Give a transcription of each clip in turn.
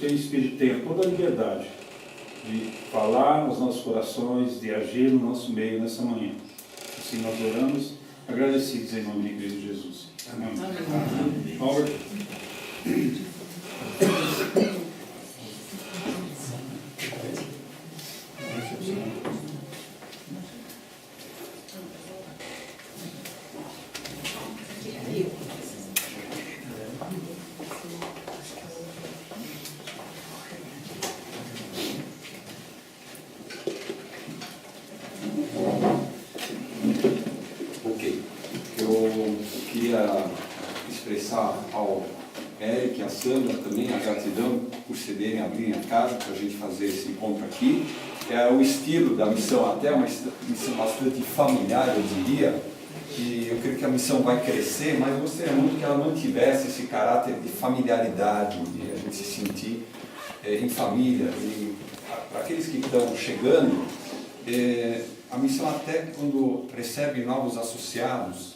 que o Espírito tenha toda a liberdade de falar nos nossos corações, de agir no nosso meio nessa manhã. Assim nós oramos, agradecidos em nome de Cristo Jesus. Amém. Amém. Robert. Ao Eric e a Sandra também a gratidão por cederem, abrirem a casa para a gente fazer esse encontro aqui. É o estilo da missão, até uma missão bastante familiar, eu diria, e eu creio que a missão vai crescer, mas eu gostaria muito que ela mantivesse esse caráter de familiaridade, de a gente se sentir em família. E para aqueles que estão chegando, a missão até quando recebe novos associados,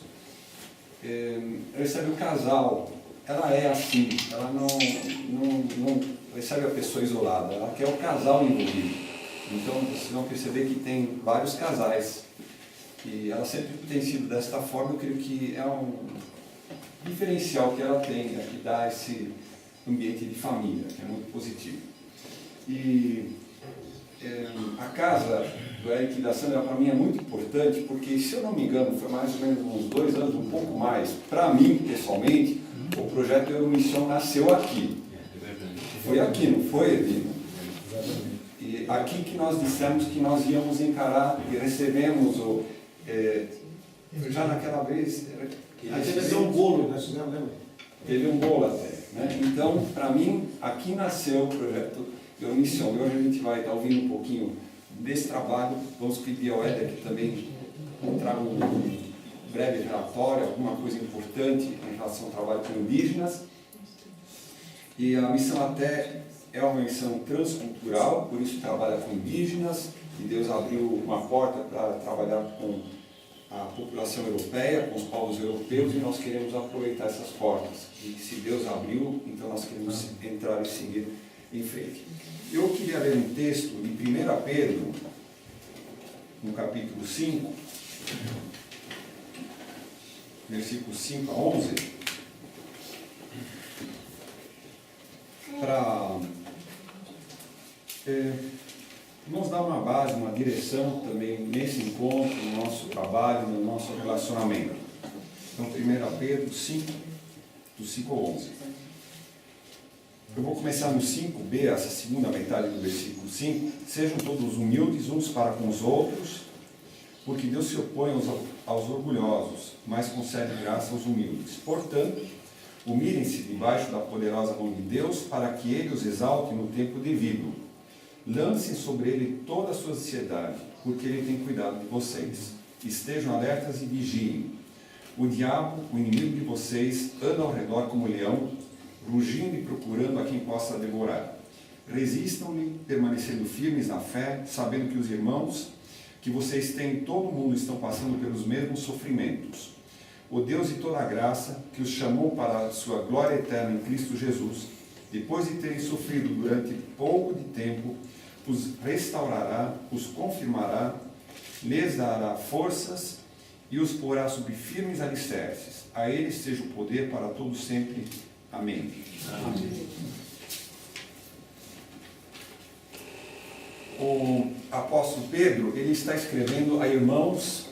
recebe o casal, ela é assim, ela não recebe a pessoa isolada, ela quer o casal envolvido. Então vocês vão perceber que tem vários casais, e ela sempre tem sido desta forma. Eu creio que é um diferencial que ela tem, que dá esse ambiente de família, que é muito positivo. E a casa do Eric e da Sandra, para mim, é muito importante, porque, se eu não me engano, foi mais ou menos uns 2 anos, um pouco mais, para mim, pessoalmente, o projeto Euromission nasceu aqui. Foi aqui, não foi, Edino? E aqui que nós dissemos que nós íamos encarar e recebemos já naquela vez... Teve um bolo, nós fizemos, lembra? Teve um bolo até, né? Então, para mim, aqui nasceu o projeto Euromission. E hoje a gente vai estar ouvindo um pouquinho desse trabalho. Vamos pedir ao Éder que também traga um breve relatório, alguma coisa importante em relação ao trabalho com indígenas. E a missão até é uma missão transcultural, por isso trabalha com indígenas, e Deus abriu uma porta para trabalhar com a população europeia, com os povos europeus, e nós queremos aproveitar essas portas. E se Deus abriu, então nós queremos entrar e seguir em frente. Eu queria ler um texto de 1 Pedro, no capítulo 5, versículos 5 a 11, para nos dar uma base, uma direção também nesse encontro, no nosso trabalho, no nosso relacionamento. Então, 1 Pedro 5, do 5 ao 11. Eu vou começar no 5b, essa segunda metade do versículo 5. Sejam todos humildes uns para com os outros, porque Deus se opõe aos orgulhosos, mas concede graça aos humildes. Portanto, humilhem-se debaixo da poderosa mão de Deus, para que Ele os exalte no tempo devido. Lancem sobre Ele toda a sua ansiedade, porque Ele tem cuidado de vocês. Estejam alertas e vigiem. O diabo, o inimigo de vocês, anda ao redor como leão, rugindo e procurando a quem possa devorar. Resistam-lhe, permanecendo firmes na fé, sabendo que os irmãos que vocês têm em todo o mundo estão passando pelos mesmos sofrimentos. O Deus de toda a graça, que os chamou para a sua glória eterna em Cristo Jesus, depois de terem sofrido durante pouco de tempo, os restaurará, os confirmará, lhes dará forças e os porá sobre firmes alicerces. A Ele seja o poder para todos sempre. Amém. Amém. O apóstolo Pedro, ele está escrevendo a irmãos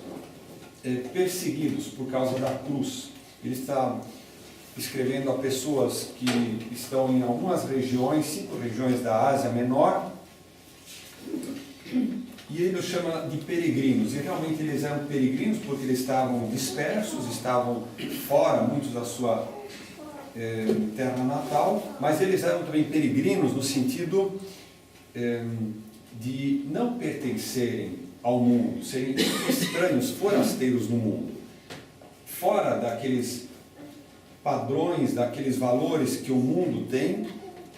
perseguidos por causa da cruz. Ele está escrevendo a pessoas que estão em algumas regiões, 5 regiões da Ásia Menor, e ele os chama de peregrinos. E realmente eles eram peregrinos porque eles estavam dispersos, estavam fora, muitos da sua terra natal, mas eles eram também peregrinos no sentido de não pertencerem ao mundo, serem estranhos, forasteiros no mundo, fora daqueles padrões, daqueles valores que o mundo tem.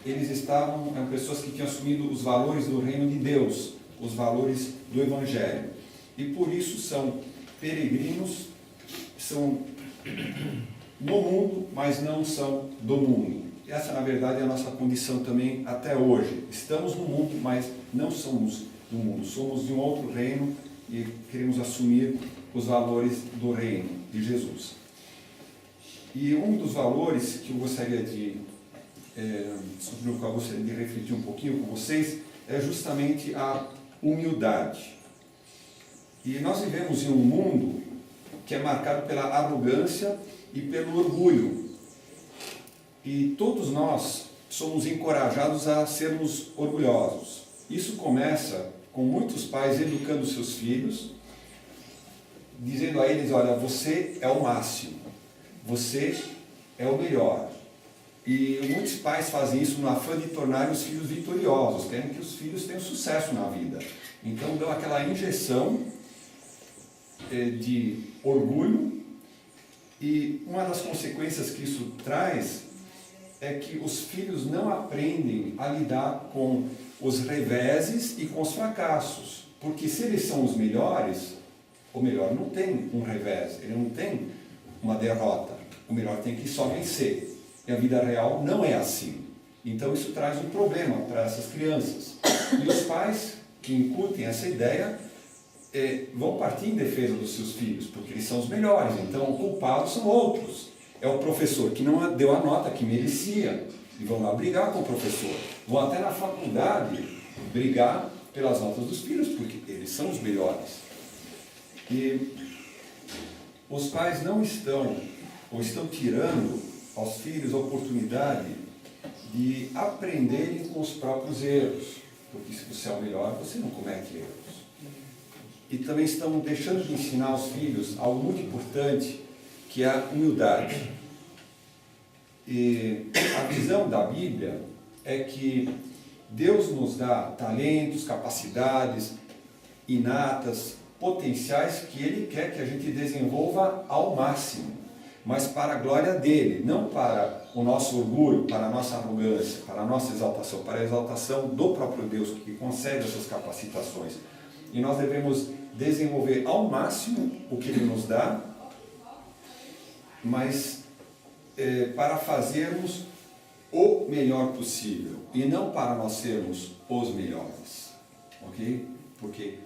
Eles eram pessoas que tinham assumido os valores do reino de Deus, os valores do Evangelho, e por isso são peregrinos, são no mundo, mas não são do mundo. essa, na verdade, é a nossa condição também até hoje. Estamos no mundo, mas não somos do mundo. Somos de um outro reino e queremos assumir os valores do reino de Jesus. E um dos valores que eu gostaria sobre o qual eu gostaria de refletir um pouquinho com vocês, é justamente a humildade. E nós vivemos em um mundo que é marcado pela arrogância e pelo orgulho. E todos nós somos encorajados a sermos orgulhosos. Isso começa com muitos pais educando seus filhos, dizendo a eles, olha, você é o máximo, você é o melhor. E muitos pais fazem isso no afã de tornar os filhos vitoriosos, querem que os filhos tenham sucesso na vida. Então dão aquela injeção de orgulho, e uma das consequências que isso traz é que os filhos não aprendem a lidar com os reveses e com os fracassos, porque se eles são os melhores, o melhor não tem um revés, ele não tem uma derrota, o melhor tem que só vencer. E a vida real não é assim. Então isso traz um problema para essas crianças. E os pais que incutem essa ideia vão partir em defesa dos seus filhos, porque eles são os melhores, então culpados são outros. É o professor que não deu a nota que merecia, e vão lá brigar com o professor. Vão até na faculdade brigar pelas notas dos filhos, porque eles são os melhores. E os pais não estão, ou estão tirando aos filhos a oportunidade de aprenderem com os próprios erros, porque se você é o melhor, você não comete erros. E também estamos deixando de ensinar aos filhos algo muito importante, que é a humildade. E a visão da Bíblia é que Deus nos dá talentos, capacidades inatas, potenciais que Ele quer que a gente desenvolva ao máximo, mas para a glória dEle, não para o nosso orgulho, para a nossa arrogância, para a nossa exaltação, para a exaltação do próprio Deus que concede essas capacitações. E nós devemos desenvolver ao máximo o que Ele nos dá, mas para fazermos o melhor possível, e não para nós sermos os melhores, ok? Porque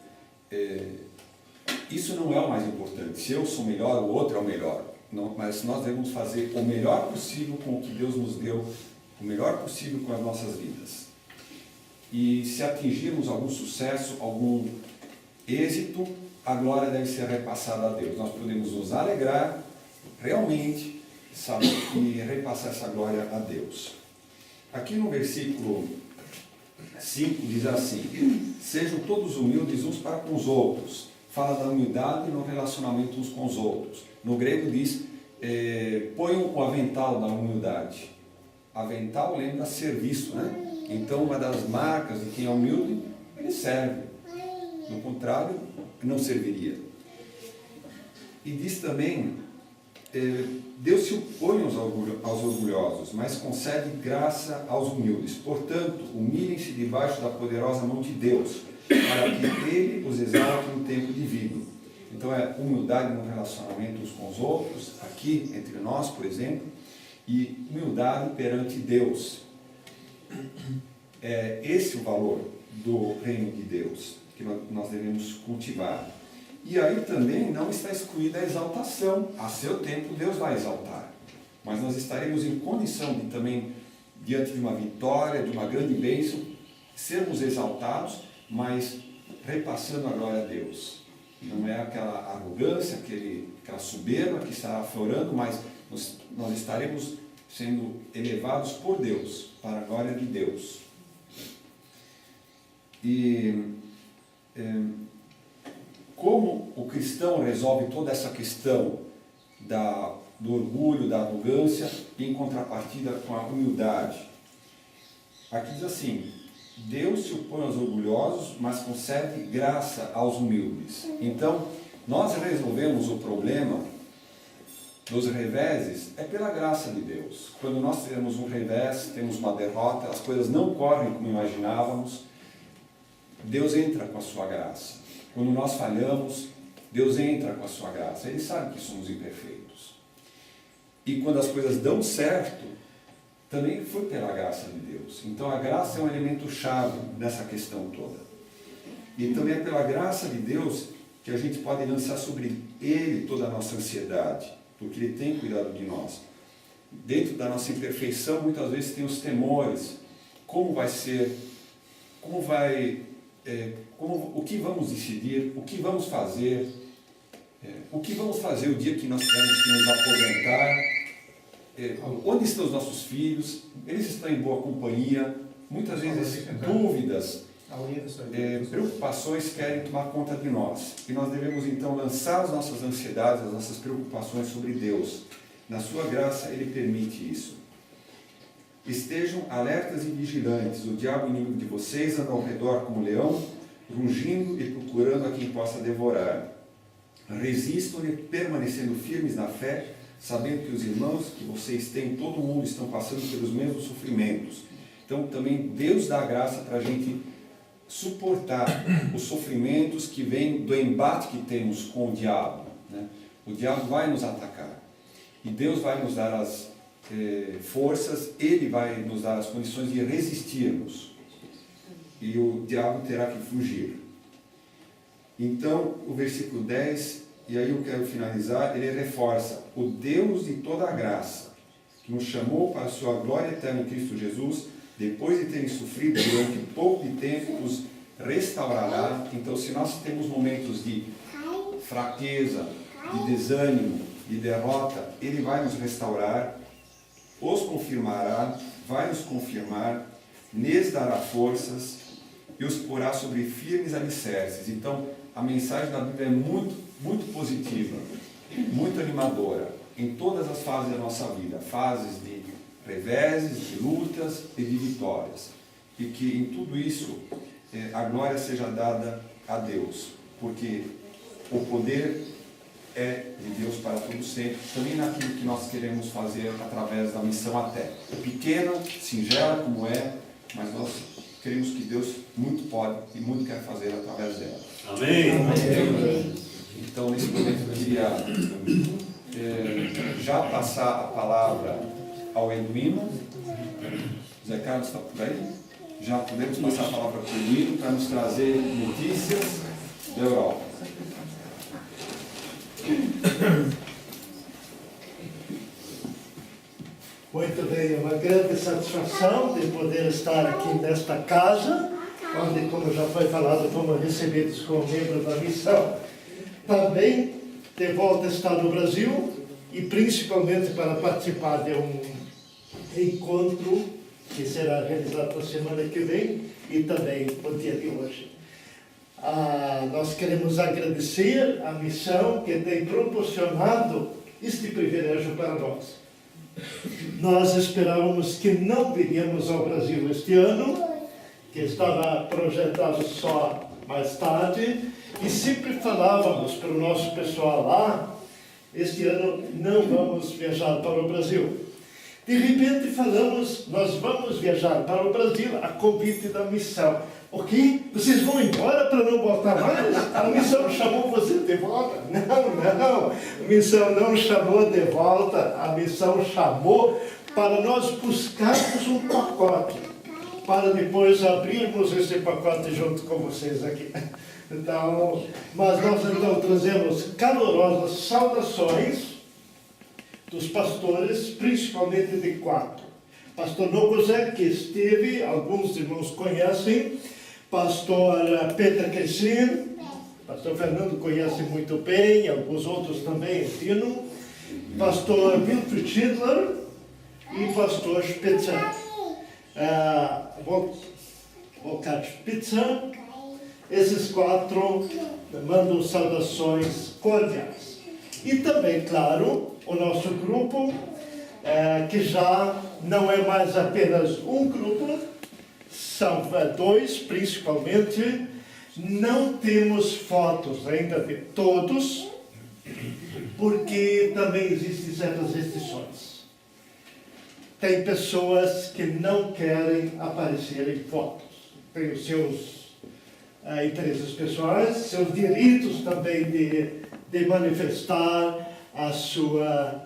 isso não é o mais importante. Se eu sou melhor, o outro é o melhor. Não, mas nós devemos fazer o melhor possível com o que Deus nos deu, o melhor possível com as nossas vidas. E se atingirmos algum sucesso, algum êxito, a glória deve ser repassada a Deus. Nós podemos nos alegrar realmente, sabe, e repassar essa glória a Deus. Aqui no versículo 5 diz assim: sejam todos humildes uns para com os outros. Fala da humildade no relacionamento uns com os outros. No grego diz, ponham o avental da humildade. Avental lembra serviço, né? Então uma das marcas de quem é humilde, ele serve. Do contrário, não serviria. E diz também, Deus se opõe aos orgulhosos, mas concede graça aos humildes. Portanto, humilhem-se debaixo da poderosa mão de Deus, para que Ele os exalte no tempo devido. Então é humildade no relacionamento uns com os outros, aqui entre nós, por exemplo, e humildade perante Deus. É esse o valor do reino de Deus, que nós devemos cultivar. E aí também não está excluída a exaltação. A seu tempo Deus vai exaltar. Mas nós estaremos em condição de também, diante de uma vitória, de uma grande bênção, sermos exaltados, mas repassando a glória a Deus. Não é aquela arrogância, aquela soberba que estará aflorando, mas nós estaremos sendo elevados por Deus, para a glória de Deus. E como o cristão resolve toda essa questão do orgulho, da arrogância, em contrapartida com a humildade? Aqui diz assim: Deus se opõe aos orgulhosos, mas concede graça aos humildes. Então, nós resolvemos o problema dos reveses pela graça de Deus. Quando nós temos um revés, temos uma derrota, as coisas não correm como imaginávamos, Deus entra com a sua graça. Quando nós falhamos, Deus entra com a sua graça. Ele sabe que somos imperfeitos. E quando as coisas dão certo, também foi pela graça de Deus. Então a graça é um elemento chave nessa questão toda. E também é pela graça de Deus que a gente pode lançar sobre Ele toda a nossa ansiedade, porque Ele tem cuidado de nós. Dentro da nossa imperfeição, muitas vezes tem os temores. Como vai ser? O que vamos decidir? O que vamos fazer? O que vamos fazer o dia que nós tivermos que nos aposentar? Onde estão os nossos filhos? Eles estão em boa companhia? Muitas vezes dúvidas, preocupações querem tomar conta de nós. E nós devemos então lançar as nossas ansiedades, as nossas preocupações sobre Deus. Na sua graça Ele permite isso. Estejam alertas e vigilantes. O diabo inimigo de vocês anda ao redor como leão, rugindo e procurando a quem possa devorar. Resistam-lhe, permanecendo firmes na fé, sabendo que os irmãos que vocês têm, todo mundo, estão passando pelos mesmos sofrimentos. Então também Deus dá graça para a gente suportar os sofrimentos que vêm do embate que temos com o diabo, né? O diabo vai nos atacar e Deus vai nos dar as forças, Ele vai nos dar as condições de resistirmos e o diabo terá que fugir. Então o versículo 10, e aí eu quero finalizar, ele reforça: o Deus de toda a graça, que nos chamou para a sua glória eterna em Cristo Jesus, depois de terem sofrido durante pouco de tempo, os restaurará. Então, se nós temos momentos de fraqueza, de desânimo, de derrota, Ele vai nos restaurar, os confirmará, vai nos confirmar, lhes dará forças e os porá sobre firmes alicerces. Então, a mensagem da Bíblia é muito, muito positiva, muito animadora, em todas as fases da nossa vida, fases de reveses, de lutas e de vitórias. E que em tudo isso a glória seja dada a Deus, porque o poder é de Deus para todo sempre, também naquilo que nós queremos fazer através da missão até. Pequena, singela como é, mas nós queremos que Deus muito pode e muito quer fazer através dela. Amém. Amém. Então, nesse momento eu queria já passar a palavra ao Eduino. Zé Carlos está por aí? Já podemos passar a palavra para o Eduino para nos trazer notícias da Europa. Muito bem, é uma grande satisfação de poder estar aqui nesta casa, onde, como já foi falado, fomos recebidos como membros da missão. Também de volta a estar no Brasil e principalmente para participar de um encontro que será realizado na semana que vem e também no dia de hoje. Nós queremos agradecer a missão que tem proporcionado este privilégio para nós. Nós esperávamos que não viríamos ao Brasil este ano, que estava projetado só mais tarde, e sempre falávamos para o nosso pessoal lá: este ano não vamos viajar para o Brasil. De repente falamos: nós vamos viajar para o Brasil a convite da missão. O quê? Vocês vão embora para não voltar mais? A missão chamou vocês de volta? Não. A missão não chamou de volta. A missão chamou para nós buscarmos um pacote, para depois abrirmos esse pacote junto com vocês aqui. Então, mas nós então trazemos calorosas saudações dos pastores, principalmente de 4. Pastor Nogozek, que esteve, alguns irmãos conhecem, pastor Peter Crescin, pastor Fernando conhece muito bem, alguns outros também ensinam, pastor Wilfried Schindler e pastor Spitzer. Volker Spitzer, esses 4 mandam saudações cordiais. E também, claro, o nosso grupo, que já não é mais apenas um grupo, são 2 principalmente. Não temos fotos ainda de todos, porque também existem certas restrições. Tem pessoas que não querem aparecer em fotos, tem os seus interesses pessoais, seus direitos também de manifestar a sua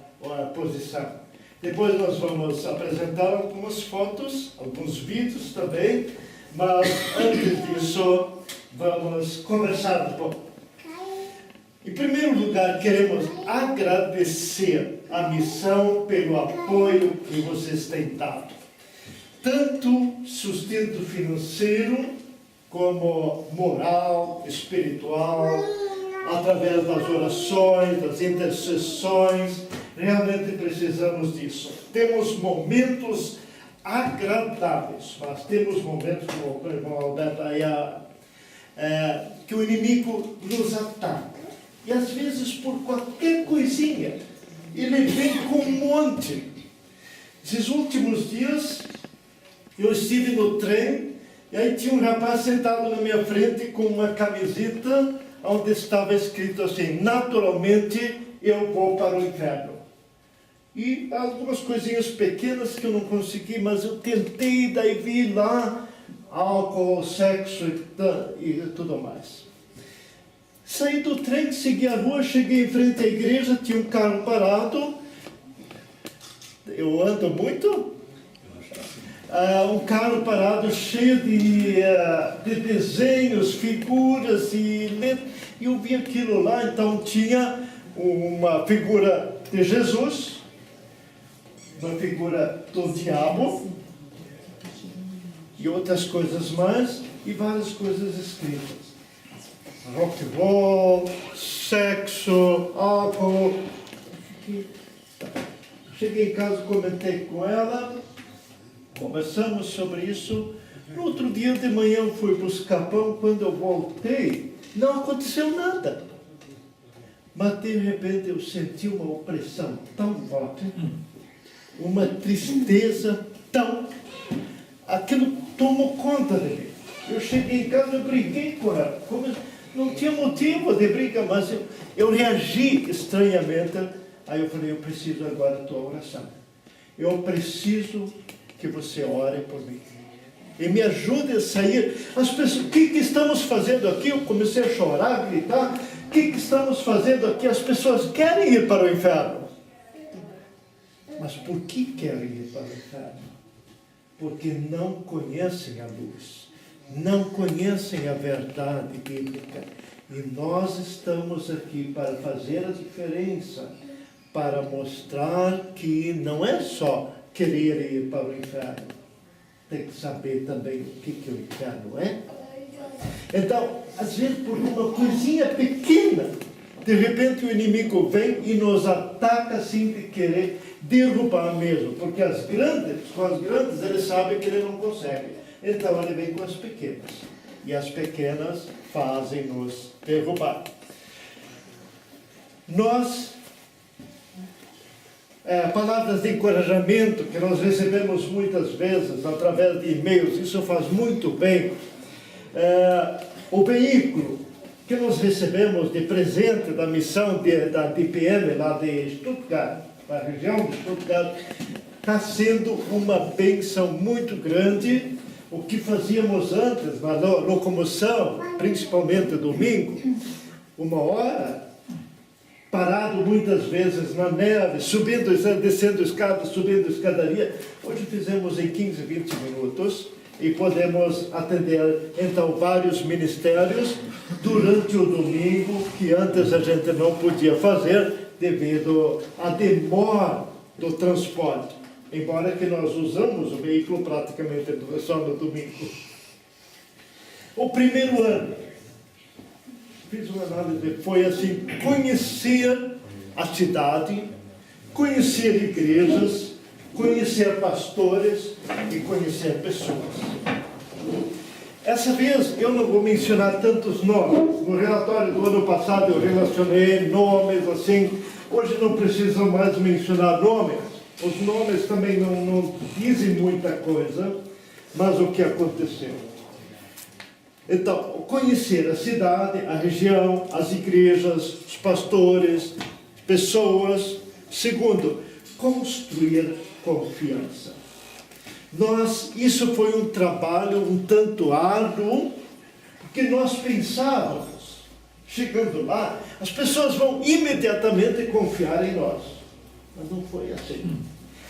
posição. Depois nós vamos apresentar algumas fotos, alguns vídeos também, mas antes disso, vamos conversar um pouco. Em primeiro lugar, queremos agradecer a missão pelo apoio que vocês têm dado. Tanto sustento financeiro, como moral, espiritual, através das orações, das intercessões. Realmente precisamos disso. Temos momentos agradáveis, mas temos momentos, como o irmão Alberto aí, que o inimigo nos ataca. E às vezes por qualquer coisinha, ele vem com um monte. Esses últimos dias, eu estive no trem, e aí tinha um rapaz sentado na minha frente com uma camiseta onde estava escrito assim: naturalmente eu vou para o inferno. E algumas coisinhas pequenas que eu não consegui, mas eu tentei, daí vi lá álcool, sexo e tudo mais. Saí do trem, segui a rua, cheguei em frente à igreja, tinha um carro parado. Eu ando muito? Um carro parado cheio de desenhos, figuras e letras. E eu vi aquilo lá, então tinha uma figura de Jesus, uma figura do diabo e outras coisas mais, e várias coisas escritas. Rock and roll, sexo, álcool. Cheguei em casa, comentei com ela, conversamos sobre isso. No outro dia de manhã eu fui buscar pão. Quando eu voltei, não aconteceu nada. Mas de repente eu senti uma opressão tão forte, uma tristeza tão... Aquilo tomou conta de mim. Eu cheguei em casa, eu briguei com ela. Não tinha motivo de briga, mas eu reagi estranhamente. Aí eu falei: eu preciso agora da tua oração. Eu preciso que você ore por mim. E me ajude a sair. As pessoas: o que estamos fazendo aqui? Eu comecei a chorar, a gritar. O que estamos fazendo aqui? As pessoas querem ir para o inferno. Mas por que querem ir para o inferno? Porque não conhecem a luz. Não conhecem a verdade bíblica. E nós estamos aqui para fazer a diferença, para mostrar que não é só querer ir para o inferno, tem que saber também o que o inferno é. Então, às vezes, por uma coisinha pequena, de repente o inimigo vem e nos ataca assim de querer derrubar mesmo, porque com as grandes ele sabe que ele não consegue. Então ele vem com as pequenas, e as pequenas fazem nos derrubar. Nós, palavras de encorajamento que nós recebemos muitas vezes através de e-mails, isso faz muito bem. O veículo que nós recebemos de presente da missão da DPM lá de Stuttgart, da região de Stuttgart, está sendo uma bênção muito grande. O que fazíamos antes, na locomoção, principalmente domingo, 1 hora, parado muitas vezes na neve, subindo e descendo escadas, subindo escadaria. Hoje fizemos em 15, 20 minutos e podemos atender, então, vários ministérios durante o domingo, que antes a gente não podia fazer devido à demora do transporte. Embora que nós usamos o veículo praticamente só no domingo. O primeiro ano, fiz uma análise, foi assim: conhecer a cidade, conhecer igrejas, conhecer pastores e conhecer pessoas. Essa vez eu não vou mencionar tantos nomes. No relatório do ano passado eu relacionei nomes assim. Hoje não preciso mais mencionar nomes. Os nomes também não dizem muita coisa, mas o que aconteceu. Então, conhecer a cidade, a região, as igrejas, os pastores, pessoas. Segundo, construir confiança. Isso foi um trabalho um tanto árduo, porque nós pensávamos, chegando lá, as pessoas vão imediatamente confiar em nós. Mas não foi assim.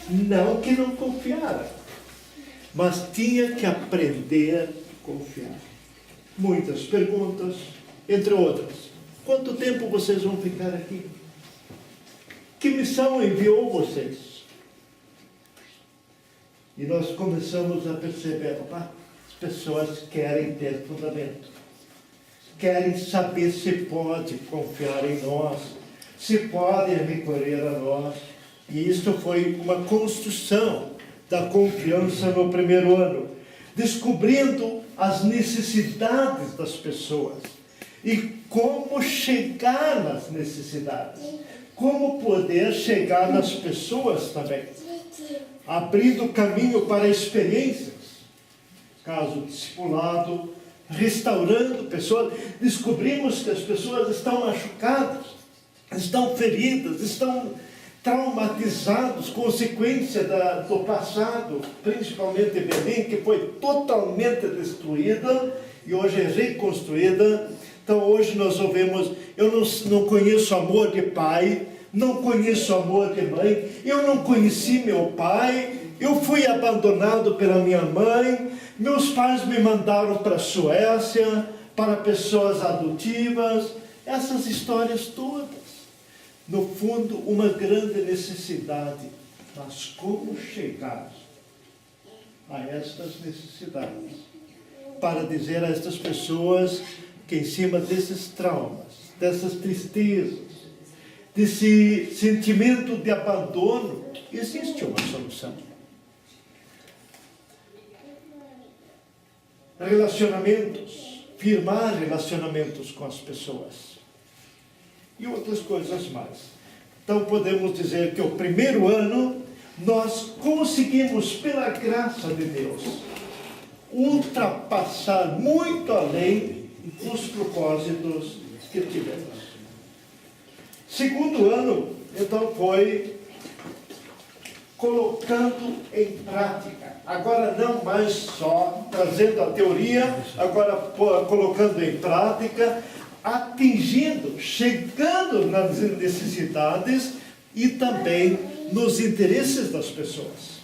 Não que não confiara, mas tinha que aprender a confiar. Muitas perguntas, entre outras. Quanto tempo vocês vão ficar aqui? Que missão enviou vocês? E nós começamos a perceber, as pessoas querem ter fundamento. Querem saber se pode confiar em nós, se podem recorrer a nós. E isso foi uma construção da confiança no primeiro ano, descobrindo as necessidades das pessoas e como chegar nas necessidades, como poder chegar nas pessoas também, abrindo caminho para experiências, caso discipulado, restaurando pessoas. Descobrimos que as pessoas estão machucadas, estão feridas, estão traumatizados, consequência do passado, principalmente Belém, que foi totalmente destruída e hoje é reconstruída. Então hoje nós ouvimos, eu não conheço amor de pai, não conheço amor de mãe, eu não conheci meu pai, eu fui abandonado pela minha mãe, meus pais me mandaram para a Suécia, para pessoas adotivas, essas histórias todas. No fundo, uma grande necessidade, mas como chegar a estas necessidades? Para dizer a estas pessoas que em cima desses traumas, dessas tristezas, desse sentimento de abandono, existe uma solução. Relacionamentos, firmar relacionamentos com as pessoas. E outras coisas mais. Então podemos dizer que o primeiro ano nós conseguimos, pela graça de Deus, ultrapassar muito além dos propósitos que tivemos. Segundo ano, então, foi colocando em prática. Agora não mais só trazendo a teoria, agora colocando em prática, atingindo, chegando nas necessidades e também nos interesses das pessoas.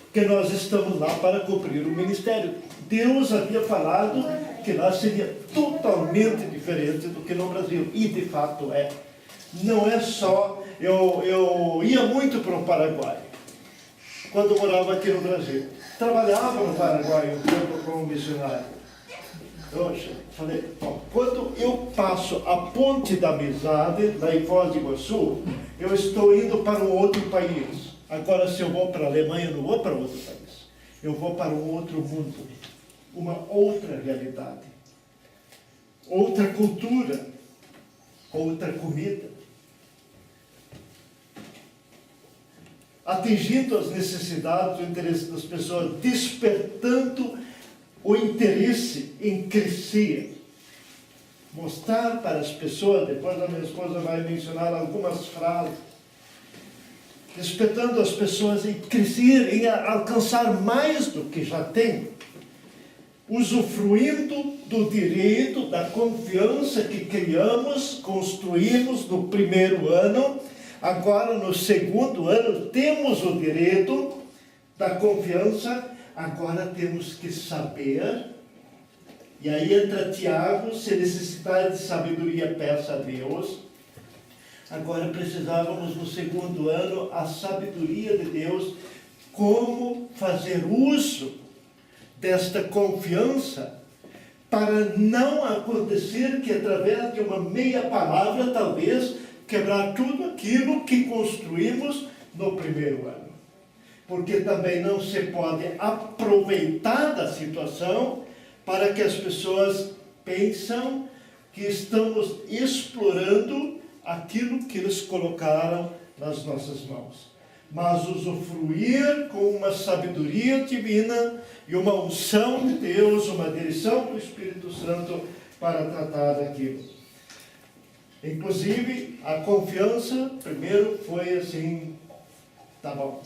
Porque nós estamos lá para cumprir o ministério. Deus havia falado que lá seria totalmente diferente do que no Brasil. E de fato é. Não é só... Eu ia muito para o Paraguai, quando morava aqui no Brasil. Trabalhava no Paraguai um tempo como missionário. Eu falei, bom, quando eu passo a ponte da amizade, lá em Foz do Iguaçu, eu estou indo para um outro país. Agora, se eu vou para a Alemanha, eu não vou para outro país. Eu vou para um outro mundo, uma outra realidade, outra cultura, outra comida. Atingindo as necessidades, o interesse das pessoas, despertando o interesse em crescer. Mostrar para as pessoas, depois a minha esposa vai mencionar algumas frases, despertando as pessoas em crescer, em alcançar mais do que já tem, usufruindo do direito, da confiança que criamos, construímos no primeiro ano. Agora, no segundo ano, temos o direito da confiança, agora temos que saber, e aí entra Tiago, se necessitar de sabedoria, peça a Deus. Agora precisávamos, no segundo ano, a sabedoria de Deus, como fazer uso desta confiança, para não acontecer que, através de uma meia palavra, talvez, quebrar tudo aquilo que construímos no primeiro ano. Porque também não se pode aproveitar da situação para que as pessoas pensam que estamos explorando aquilo que eles colocaram nas nossas mãos. Mas usufruir com uma sabedoria divina e uma unção de Deus, uma direção do Espírito Santo para tratar daquilo. Inclusive, a confiança, primeiro, foi assim, tá bom,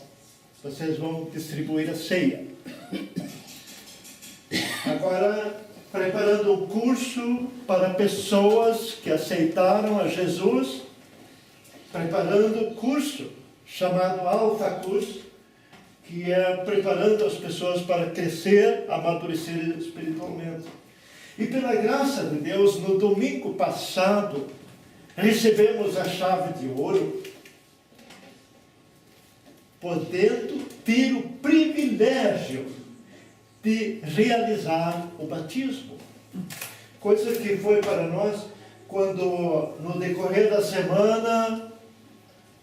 vocês vão distribuir a ceia. Agora, preparando um curso para pessoas que aceitaram a Jesus, preparando o curso chamado Alta Cruz, que é preparando as pessoas para crescer, amadurecer espiritualmente. E pela graça de Deus, no domingo passado, recebemos a chave de ouro, podendo ter o privilégio de realizar o batismo. Coisa que foi para nós, quando no decorrer da semana,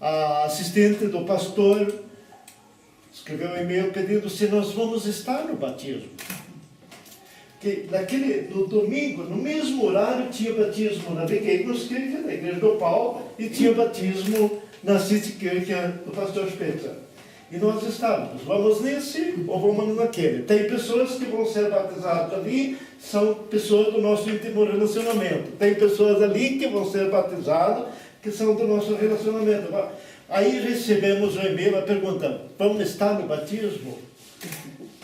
a assistente do pastor escreveu um e-mail pedindo se nós vamos estar no batismo. Que no domingo, no mesmo horário, tinha batismo na Begegnungskirche, na igreja do Paulo, e tinha batismo na Citykirche do pastor Spitzer. E nós estávamos, vamos nesse ou vamos naquele. Tem pessoas que vão ser batizadas ali, são pessoas do nosso íntimo relacionamento. Tem pessoas ali que vão ser batizadas, que são do nosso relacionamento. Aí recebemos um e-mail, a pergunta, vamos estar no batismo?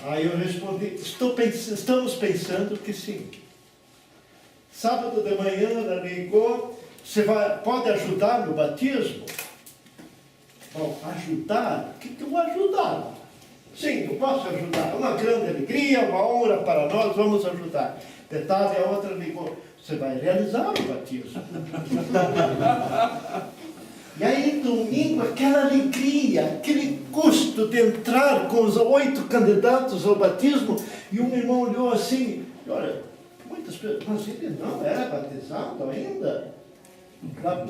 Aí eu respondi, estamos pensando que sim. Sábado de manhã, ela ligou, você pode ajudar no batismo? Bom, ajudar? O que eu vou ajudar? Sim, eu posso ajudar. Uma grande alegria, uma honra para nós, vamos ajudar. Detalhe, a outra ligou, você vai realizar o batismo. E aí, domingo, aquela alegria, aquele custo de entrar com os 8 candidatos ao batismo, e um irmão olhou assim, olha, muitas pessoas, mas ele não era batizado ainda.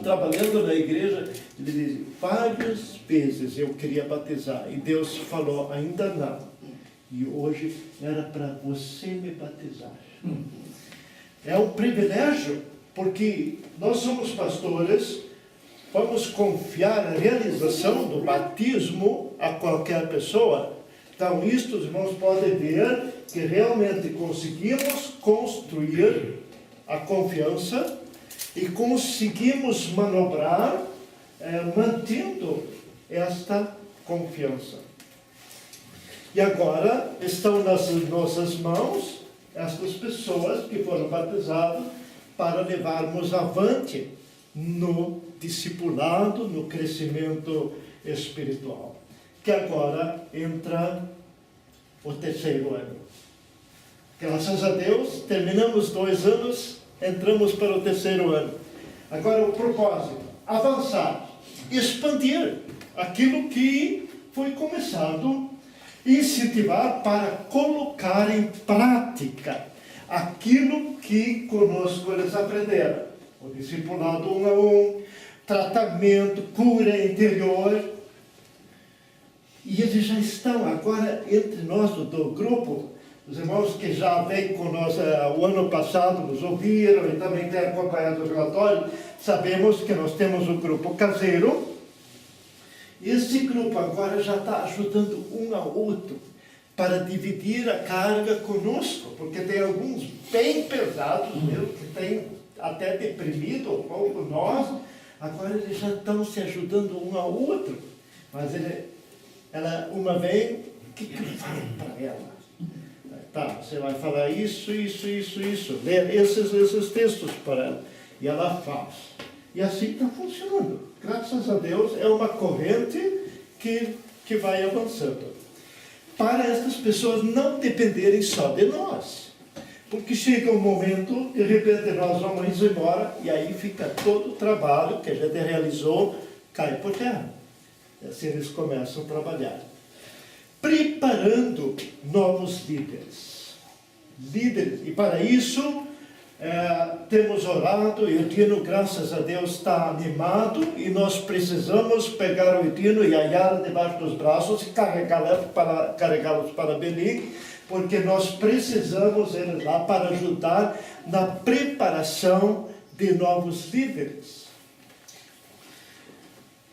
Trabalhando na igreja, ele dizia, várias vezes eu queria batizar, e Deus falou, ainda não. E hoje era para você me batizar. É um privilégio, porque nós somos pastores, vamos confiar a realização do batismo a qualquer pessoa. Então, isto os irmãos podem ver que realmente conseguimos construir a confiança e conseguimos manobrar mantendo esta confiança. E agora estão nas nossas mãos estas pessoas que foram batizadas para levarmos avante no discipulado, no crescimento espiritual. Que agora entra o 3º ano. Graças a Deus, terminamos 2 anos, entramos para o 3º ano. Agora o propósito, avançar, expandir aquilo que foi começado, incentivar para colocar em prática aquilo que conosco eles aprenderam. O discipulado 1 a 1, tratamento, cura interior. E eles já estão agora entre nós do grupo. Os irmãos que já vêm conosco o ano passado nos ouviram e também têm acompanhado o relatório, sabemos que nós temos um grupo caseiro. Esse grupo agora já está ajudando um ao outro para dividir a carga conosco, porque tem alguns bem pesados mesmo, que têm até deprimido um pouco nós. Agora eles já estão se ajudando um ao outro. Mas uma vem, o que eu falo para ela? Tá, você vai falar isso, ler esses textos para ela. E ela faz. E assim está funcionando. Graças a Deus, é uma corrente que vai avançando. Para essas pessoas não dependerem só de nós. Porque chega um momento, de repente nós vamos embora, e aí fica todo o trabalho que a gente realizou, cai por terra. E assim eles começam a trabalhar. Preparando novos líderes. E para isso, temos orado, e o Tino, graças a Deus, está animado, e nós precisamos pegar o Tino e a Yara debaixo dos braços e carregá-los para Belém, porque nós precisamos eles lá para ajudar na preparação de novos líderes.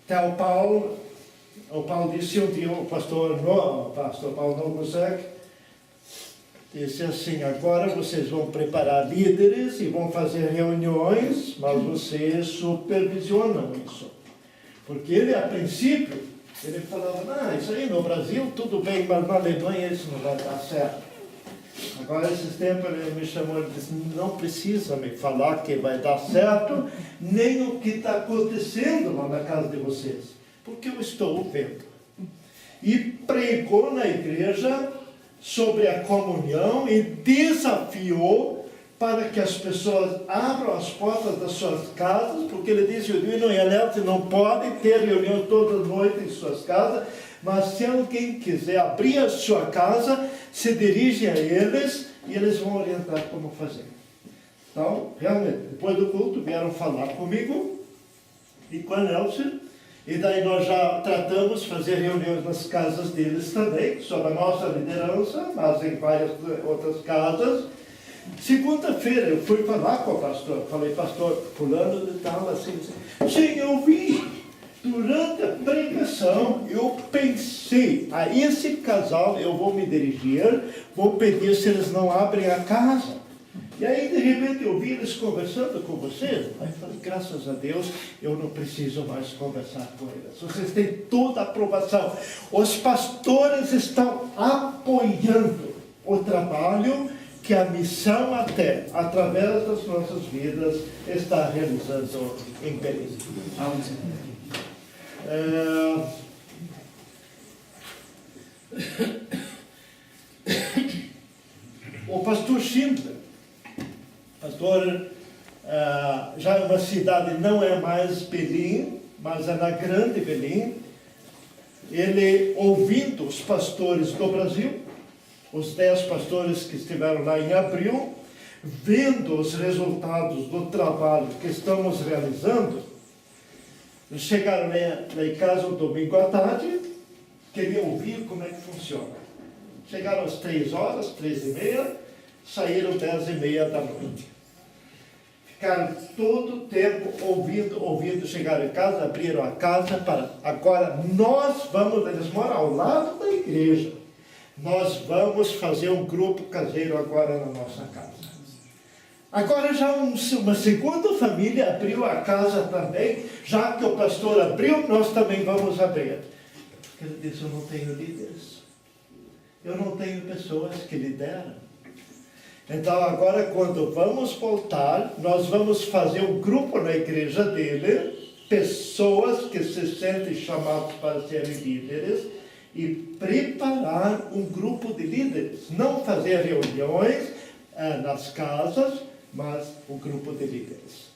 Então, o Paulo disse um dia, o pastor Paulo Novosek, disse assim, agora vocês vão preparar líderes e vão fazer reuniões, mas vocês supervisionam isso. Porque ele, a princípio, ele falava, isso aí no Brasil tudo bem, mas na Alemanha isso não vai dar certo. Agora, esses tempos, ele me chamou e disse, não precisa me falar que vai dar certo, nem o que está acontecendo lá na casa de vocês. porque eu estou vendo. E pregou na igreja sobre a comunhão e desafiou para que as pessoas abram as portas das suas casas, porque ele disse, o Edwino e a Nelson não podem ter reunião toda noite em suas casas, mas se alguém quiser abrir a sua casa, se dirige a eles e eles vão orientar como fazer. Então, realmente, depois do culto, vieram falar comigo e com a Nelson, e daí nós já tratamos fazer reuniões nas casas deles também, sob a nossa liderança, mas em várias outras casas. Segunda-feira eu fui falar com o pastor, falei, pastor, fulano de tal, assim, sim, eu vi, durante a pregação, eu pensei, a esse casal eu vou me dirigir, vou pedir se eles não abrem a casa. E aí, de repente, eu vi eles conversando com vocês. Aí eu falei, graças a Deus, eu não preciso mais conversar com eles. Vocês têm toda a aprovação. Os pastores estão apoiando o trabalho que a missão até, através das nossas vidas, está realizando em Belém. O pastor Schindler, pastor, já é uma cidade, não é mais Belém, mas é na grande Belém. Ele, ouvindo os pastores do Brasil, os 10 pastores que estiveram lá em abril, vendo os resultados do trabalho que estamos realizando, chegaram lá em casa um domingo à tarde, queriam ouvir como é que funciona. Chegaram às 3 horas, 3h30, saíram 10h30 da noite. Ficaram todo o tempo ouvindo, chegaram em casa, abriram a casa para... Agora nós vamos, eles moram ao lado da igreja, nós vamos fazer um grupo caseiro agora na nossa casa. Agora já uma segunda família abriu a casa também, já que o pastor abriu, nós também vamos abrir. Ele disse, eu não tenho líderes, eu não tenho pessoas que lideram. Então agora quando vamos voltar, nós vamos fazer um grupo na igreja dele, pessoas que se sentem chamadas para serem líderes, e preparar um grupo de líderes. Não fazer reuniões nas casas, mas um grupo de líderes.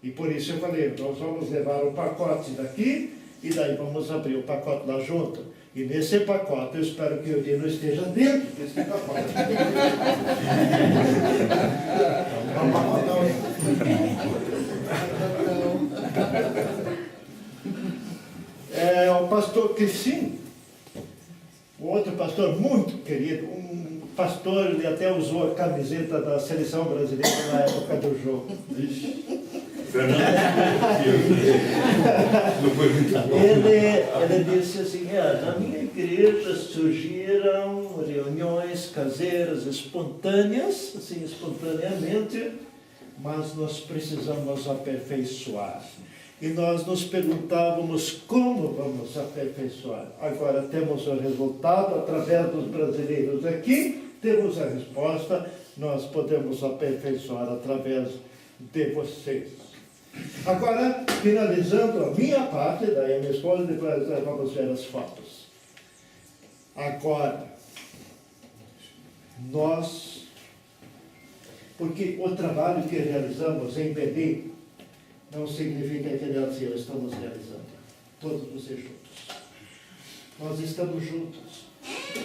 E por isso eu falei, nós vamos levar o pacote daqui, e daí vamos abrir o pacote lá junto. E nesse pacote, eu espero que o Dino esteja dentro desse pacote. O pastor Crissim, um outro pastor muito querido, um pastor, ele até usou a camiseta da seleção brasileira na época do jogo. Ele disse assim, na minha igreja surgiram reuniões caseiras espontâneas, assim, espontaneamente, mas nós precisamos aperfeiçoar. E nós nos perguntávamos como vamos aperfeiçoar. Agora temos o resultado através dos brasileiros aqui, temos a resposta, nós podemos aperfeiçoar através de vocês. Agora, finalizando a minha parte, daí a minha esposa, depois vamos ver as fotos. Agora, nós, porque o trabalho que realizamos em Belém, não significa que nós e eu estamos realizando, todos vocês juntos. Nós estamos juntos.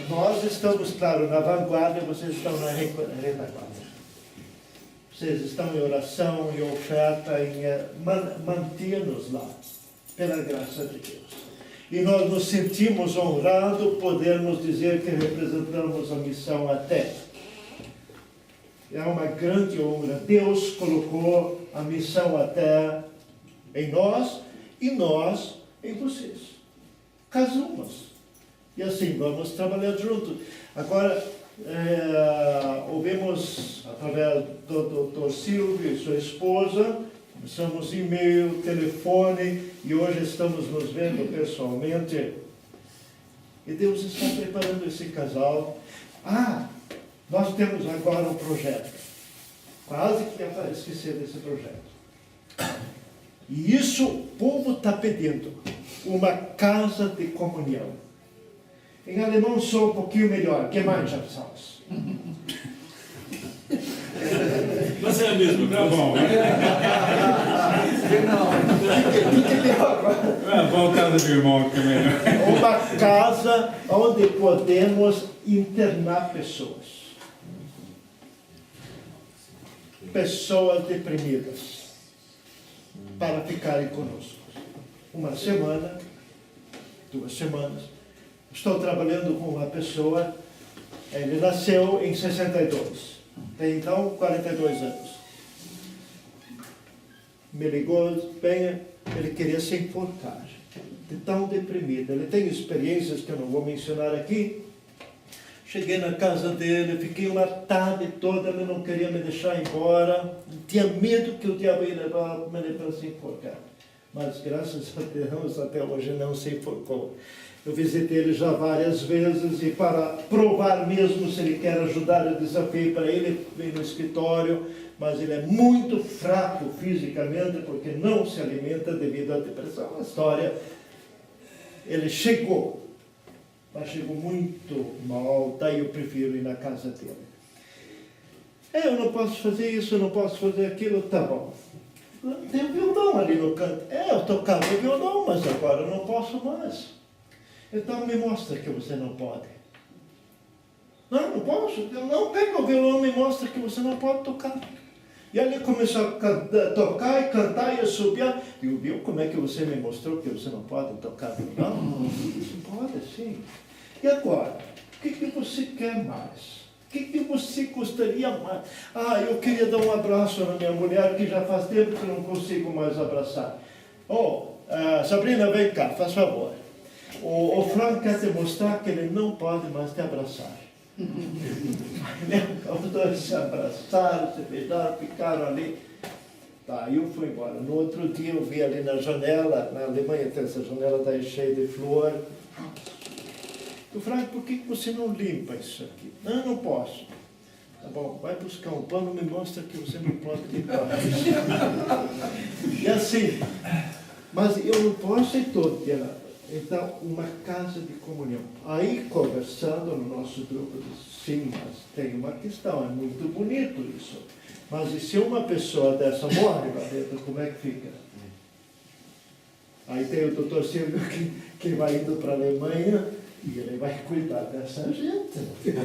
Nós estamos, claro, na vanguarda, vocês estão na retaguarda. Vocês estão em oração, em oferta, em manter-nos lá, pela graça de Deus. E nós nos sentimos honrados podermos dizer que representamos a missão até. É uma grande honra. Deus colocou a missão até em nós e nós em vocês. Casamos. E assim, vamos trabalhar juntos. Agora, ouvimos através do Dr. Silvio e sua esposa, começamos e-mail, telefone, e hoje estamos nos vendo pessoalmente. E Deus está preparando esse casal. Nós temos agora um projeto. Quase que ia esquecer desse projeto. E isso o povo está pedindo, uma casa de comunhão. Em alemão sou um pouquinho melhor, Gemeinschaftshaus. Mas é a mesma, tá bom. Vamos casa do irmão que é melhor. Uma casa onde podemos internar pessoas. Pessoas deprimidas. Para ficarem conosco. Uma semana, 2 semanas. Estou trabalhando com uma pessoa, ele nasceu em 62. Tem então 42 anos. Me ligou, bem, ele queria se enforcar. De tão deprimido. Ele tem experiências que eu não vou mencionar aqui. Cheguei na casa dele, fiquei uma tarde toda, ele não queria me deixar embora. Tinha medo que o diabo ia levar ele para se enforcar. Mas graças a Deus até hoje não se enforcou. Eu visitei ele já várias vezes e para provar mesmo se ele quer ajudar, eu desafiei para ele, veio no escritório, mas ele é muito fraco fisicamente porque não se alimenta devido à depressão. A história, ele chegou, mas chegou muito mal, daí eu prefiro ir na casa dele. Eu não posso fazer isso, eu não posso fazer aquilo, tá bom. Tem um violão ali no canto. Eu tocava violão, mas agora eu não posso mais. Então me mostra que você não pode. Não, não posso. Eu não pega o violão e me mostra que você não pode tocar. E ali começou a tocar e cantar e assobiar. E viu como é que você me mostrou que você não pode tocar violão? Você pode, sim. E agora? O que você quer mais? O que você gostaria mais? Ah, eu queria dar um abraço na minha mulher, que já faz tempo que eu não consigo mais abraçar. Sabrina, vem cá, faz favor. O Frank quer te mostrar que ele não pode mais te abraçar. Os dois se abraçaram, se beijaram, ficaram ali. Tá, eu fui embora. No outro dia eu vi ali na janela, na Alemanha tem essa janela daí cheia de flor. Eu falei, por que você não limpa isso aqui? Não, não posso. Tá bom, vai buscar um pano, me mostra que você não pode limpar isso. E assim, mas eu não posso ir todo dia lá. Então, uma casa de comunhão. Aí, conversando no nosso grupo, disse, sim, mas tem uma questão, é muito bonito isso. Mas e se uma pessoa dessa morre lá dentro, como é que fica? Aí tem o doutor Silvio que vai indo para a Alemanha e ele vai cuidar dessa gente. Então,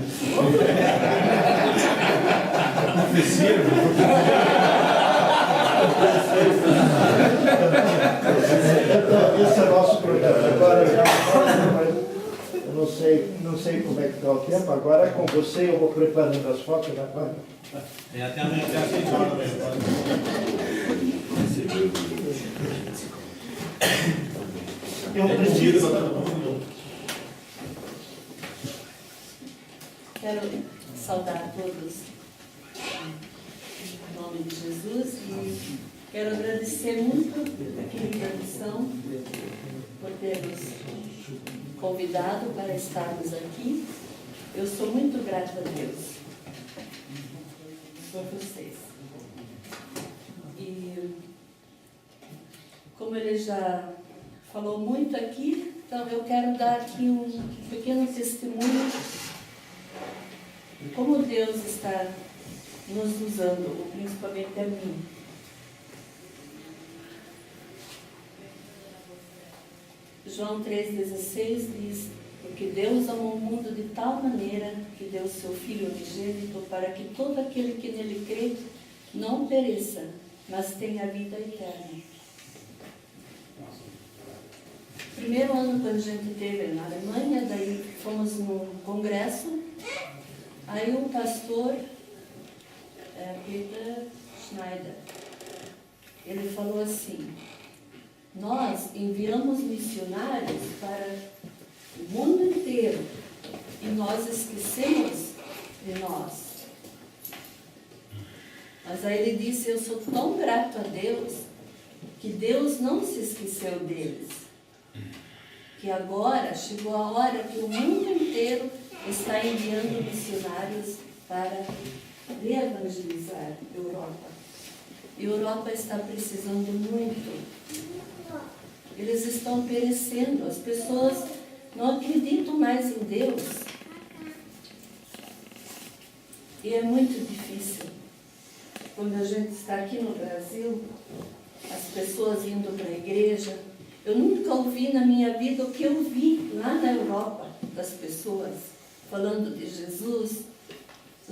esse é o nosso programa. Agora já eu não sei como é que está o tempo. Agora com você eu vou preparando as fotos na quadra. Até amanhã, até às 6 horas mesmo. Eu preciso. Quero saudar todos em nome de Jesus e quero agradecer muito a querida missão por ter nos convidado para estarmos aqui. Eu sou muito grata a Deus por vocês. E como ele já falou muito aqui, então eu quero dar aqui um pequeno testemunho de como Deus está nos usando, principalmente a mim. João 3,16 diz, porque Deus amou o mundo de tal maneira que deu seu Filho unigênito para que todo aquele que nele crê não pereça, mas tenha vida eterna. Primeiro ano, quando a gente esteve na Alemanha, daí fomos num congresso, aí o pastor, Peter Schneider, ele falou assim, nós enviamos missionários para o mundo inteiro e nós esquecemos de nós. Mas aí ele disse, eu sou tão grato a Deus, que Deus não se esqueceu deles. Que agora chegou a hora que o mundo inteiro está enviando missionários para reevangelizar a Europa. A Europa está precisando muito. Eles estão perecendo. As pessoas não acreditam mais em Deus. E é muito difícil. Quando a gente está aqui no Brasil, as pessoas indo para a igreja, eu nunca ouvi na minha vida o que eu vi lá na Europa, das pessoas falando de Jesus,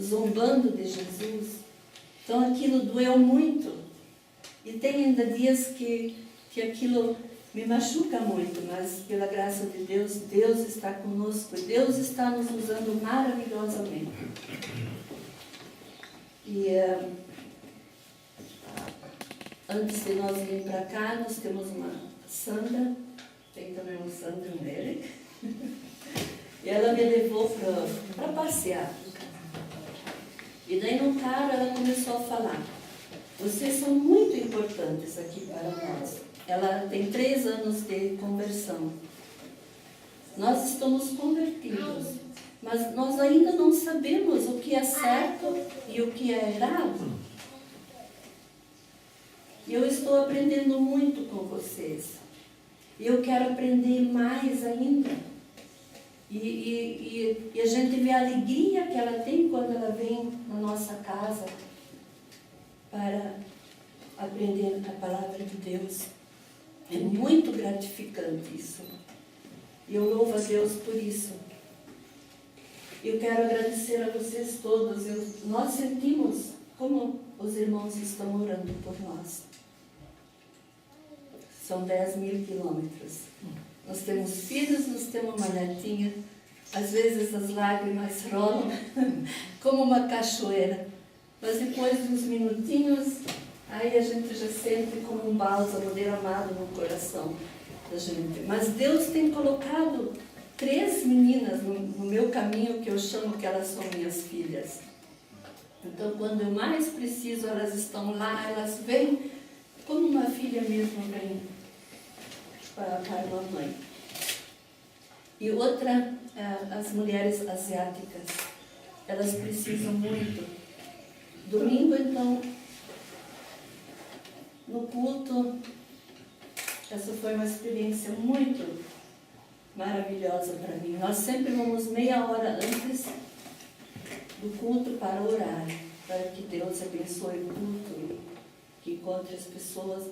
zombando de Jesus. Então aquilo doeu muito. E tem ainda dias que aquilo me machuca muito, mas pela graça de Deus, Deus está conosco e Deus está nos usando maravilhosamente. E antes de nós vir para cá, nós temos uma Sandra, tem também um Sandra e um Eric, e ela me levou para passear. E daí no carro ela começou a falar: vocês são muito importantes aqui para nós. Ela tem 3 anos de conversão. Nós estamos convertidos, mas nós ainda não sabemos o que é certo e o que é errado. E eu estou aprendendo muito com vocês. E eu quero aprender mais ainda. E a gente vê a alegria que ela tem quando ela vem na nossa casa para aprender a palavra de Deus. É muito gratificante isso. E eu louvo a Deus por isso. Eu quero agradecer a vocês todos. Nós sentimos como os irmãos estão orando por nós. São 10.000 quilômetros. Nós temos filhos, nós temos uma netinha. Às vezes as lágrimas rolam como uma cachoeira. Mas depois de uns minutinhos, aí a gente já sente como um bálsamo derramado no coração da gente. Mas Deus tem colocado 3 meninas no meu caminho, que eu chamo que elas são minhas filhas. Então, quando eu mais preciso, elas estão lá, elas vêm como uma filha mesmo vem para a mamãe. E outra, as mulheres asiáticas, elas precisam muito. Domingo, então, no culto, essa foi uma experiência muito maravilhosa para mim. Nós sempre vamos meia hora antes do culto para orar, para que Deus abençoe o culto, que encontre as pessoas.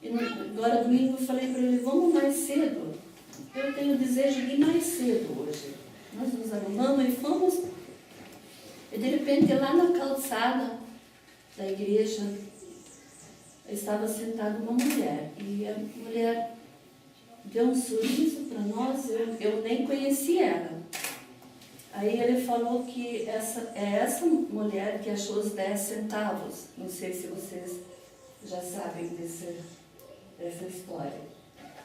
E agora domingo eu falei para ele: vamos mais cedo. Eu tenho o desejo de ir mais cedo hoje. Nós nos arrumamos e fomos. E de repente, lá na calçada da igreja, estava sentada uma mulher. E a mulher deu um sorriso para nós, eu nem conhecia ela. Aí ele falou que essa mulher que achou os 10 centavos. Não sei se vocês já sabem dessa história.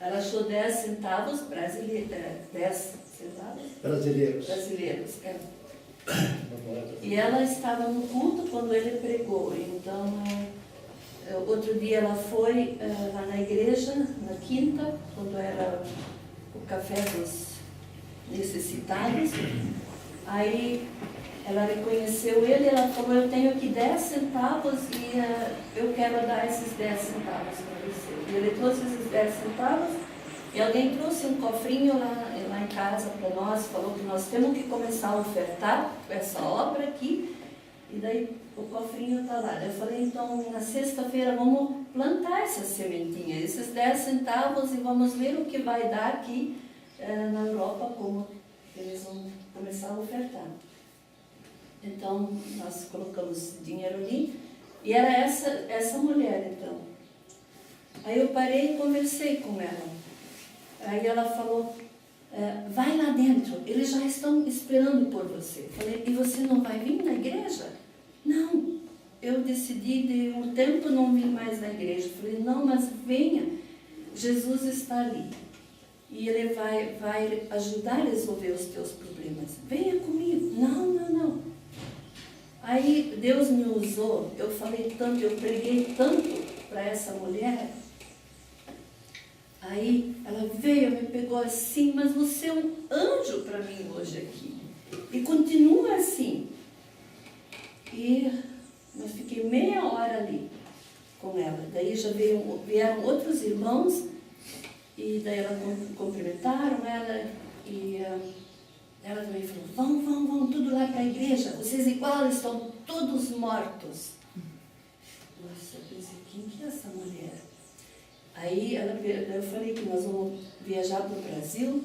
Ela achou 10 centavos brasileiros. 10 centavos? Brasileiros, é. E ela estava no culto quando ele pregou. Então, outro dia ela foi lá na igreja, na quinta, quando era o café dos necessitados. Aí ela reconheceu ele, ela falou: eu tenho aqui 10 centavos e eu quero dar esses 10 centavos para você. E ele trouxe esses 10 centavos e alguém trouxe um cofrinho lá em casa para nós, falou que nós temos que começar a ofertar essa obra aqui. E daí o cofrinho está lá. Eu falei: então na sexta-feira vamos plantar essa sementinha, esses 10 centavos, e vamos ver o que vai dar aqui na Europa, como eles vão começar a ofertar. Então, nós colocamos dinheiro ali, e era essa mulher, então. Aí eu parei e conversei com ela. Aí ela falou: vai lá dentro, eles já estão esperando por você. Falei: e você não vai vir na igreja? Não, eu decidi de um tempo não vir mais na igreja. Falei: não, mas venha, Jesus está ali. E ele vai ajudar a resolver os teus problemas. Venha comigo. Não. Aí Deus me usou, eu falei tanto, eu preguei tanto para essa mulher. Aí ela veio, me pegou assim: mas você é um anjo para mim hoje aqui. E continua assim. E eu fiquei meia hora ali com ela. Daí já vieram outros irmãos, e daí ela cumprimentaram ela, e ela também falou, vão tudo lá para a igreja, vocês igual estão todos mortos. Nossa, eu pensei, quem que é essa mulher? Aí eu falei que nós vamos viajar para o Brasil,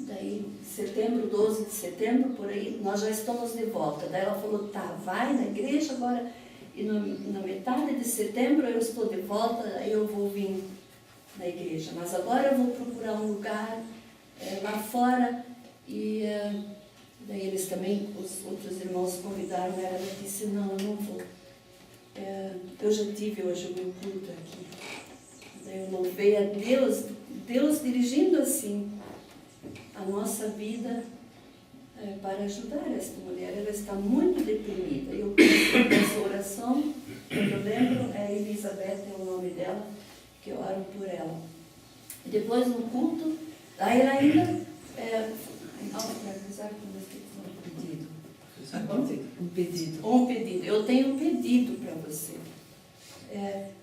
daí setembro, 12 de setembro, por aí, nós já estamos de volta. Daí ela falou, tá, vai na igreja agora, e na metade de setembro eu estou de volta, aí eu vou vir na igreja. Mas agora eu vou procurar um lugar lá fora, e daí eles também, os outros irmãos convidaram ela, ela disse, não, eu não vou. Eu já tive hoje o meu culto aqui. Daí eu louvei a Deus, Deus dirigindo assim a nossa vida para ajudar esta mulher. Ela está muito deprimida. Eu peço essa oração, eu lembro, Elizabeth é o nome dela, que eu oro por ela. E depois no culto, aí ela ainda... Um pedido. Eu tenho um pedido para você.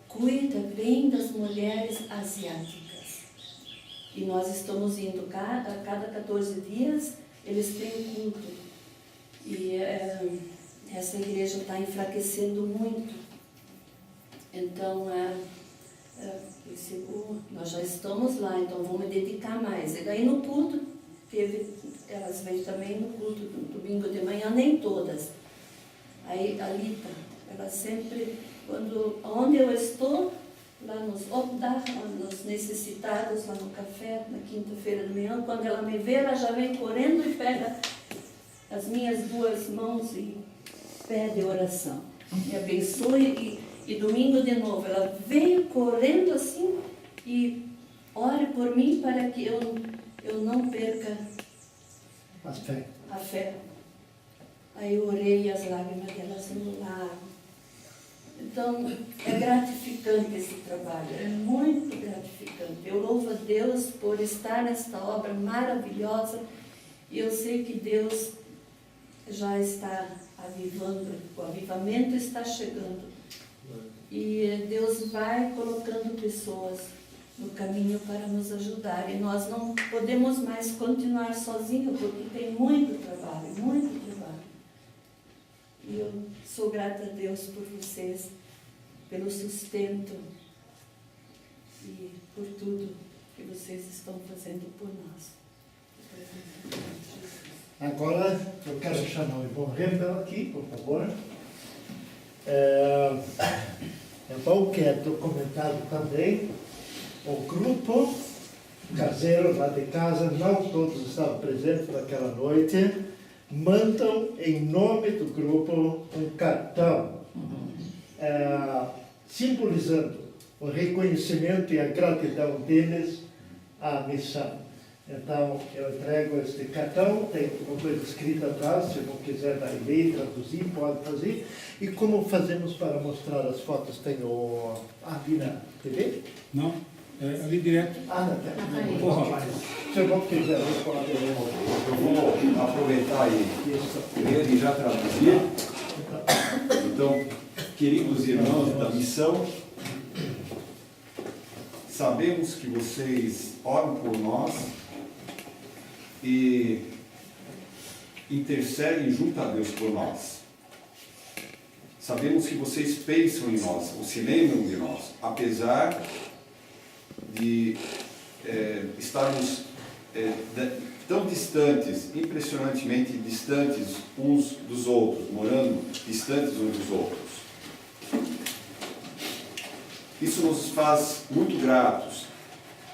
Cuida bem das mulheres asiáticas. E nós estamos indo a cada 14 dias, eles têm um culto. E essa igreja está enfraquecendo muito. Então, nós já estamos lá, então vamos dedicar mais. E daí no culto, elas vêm também no culto do domingo de manhã, nem todas. Aí a Lita, ela sempre, onde eu estou, lá nos Opdar, nos necessitados, lá no café, na quinta-feira de manhã, quando ela me vê, ela já vem correndo e pega as minhas duas mãos e pede oração. Me abençoe e domingo de novo, ela veio correndo assim e ore por mim para que eu não perca a fé. Aí eu orei e as lágrimas delas anularam. Então, é gratificante esse trabalho, é muito gratificante. Eu louvo a Deus por estar nesta obra maravilhosa e eu sei que Deus já está avivando, o avivamento está chegando. E Deus vai colocando pessoas no caminho para nos ajudar. E nós não podemos mais continuar sozinhos, porque tem muito trabalho, muito trabalho. E eu sou grata a Deus por vocês, pelo sustento e por tudo que vocês estão fazendo por nós. Agora eu quero chamar o irmão Rembel aqui, por favor. Então, quero documentar também o grupo caseiro lá de casa, não todos estavam presentes naquela noite, mandam em nome do grupo um cartão simbolizando o reconhecimento e a gratidão deles à missão. Então, eu entrego este cartão, tem uma coisa escrita atrás, se não quiser dar e-mail, traduzir, pode fazer. E como fazemos para mostrar as fotos? Tem o... ali na TV? Não, ali direto. Na TV. Se eu não quiser, eu pode... Eu vou aproveitar ele já traduzir. Então, queridos irmãos da missão, sabemos que vocês oram por nós e intercedem junto a Deus por nós. Sabemos que vocês pensam em nós, ou se lembram de nós, apesar de estarmos tão distantes, impressionantemente distantes uns dos outros, morando distantes uns dos outros. Isso nos faz muito gratos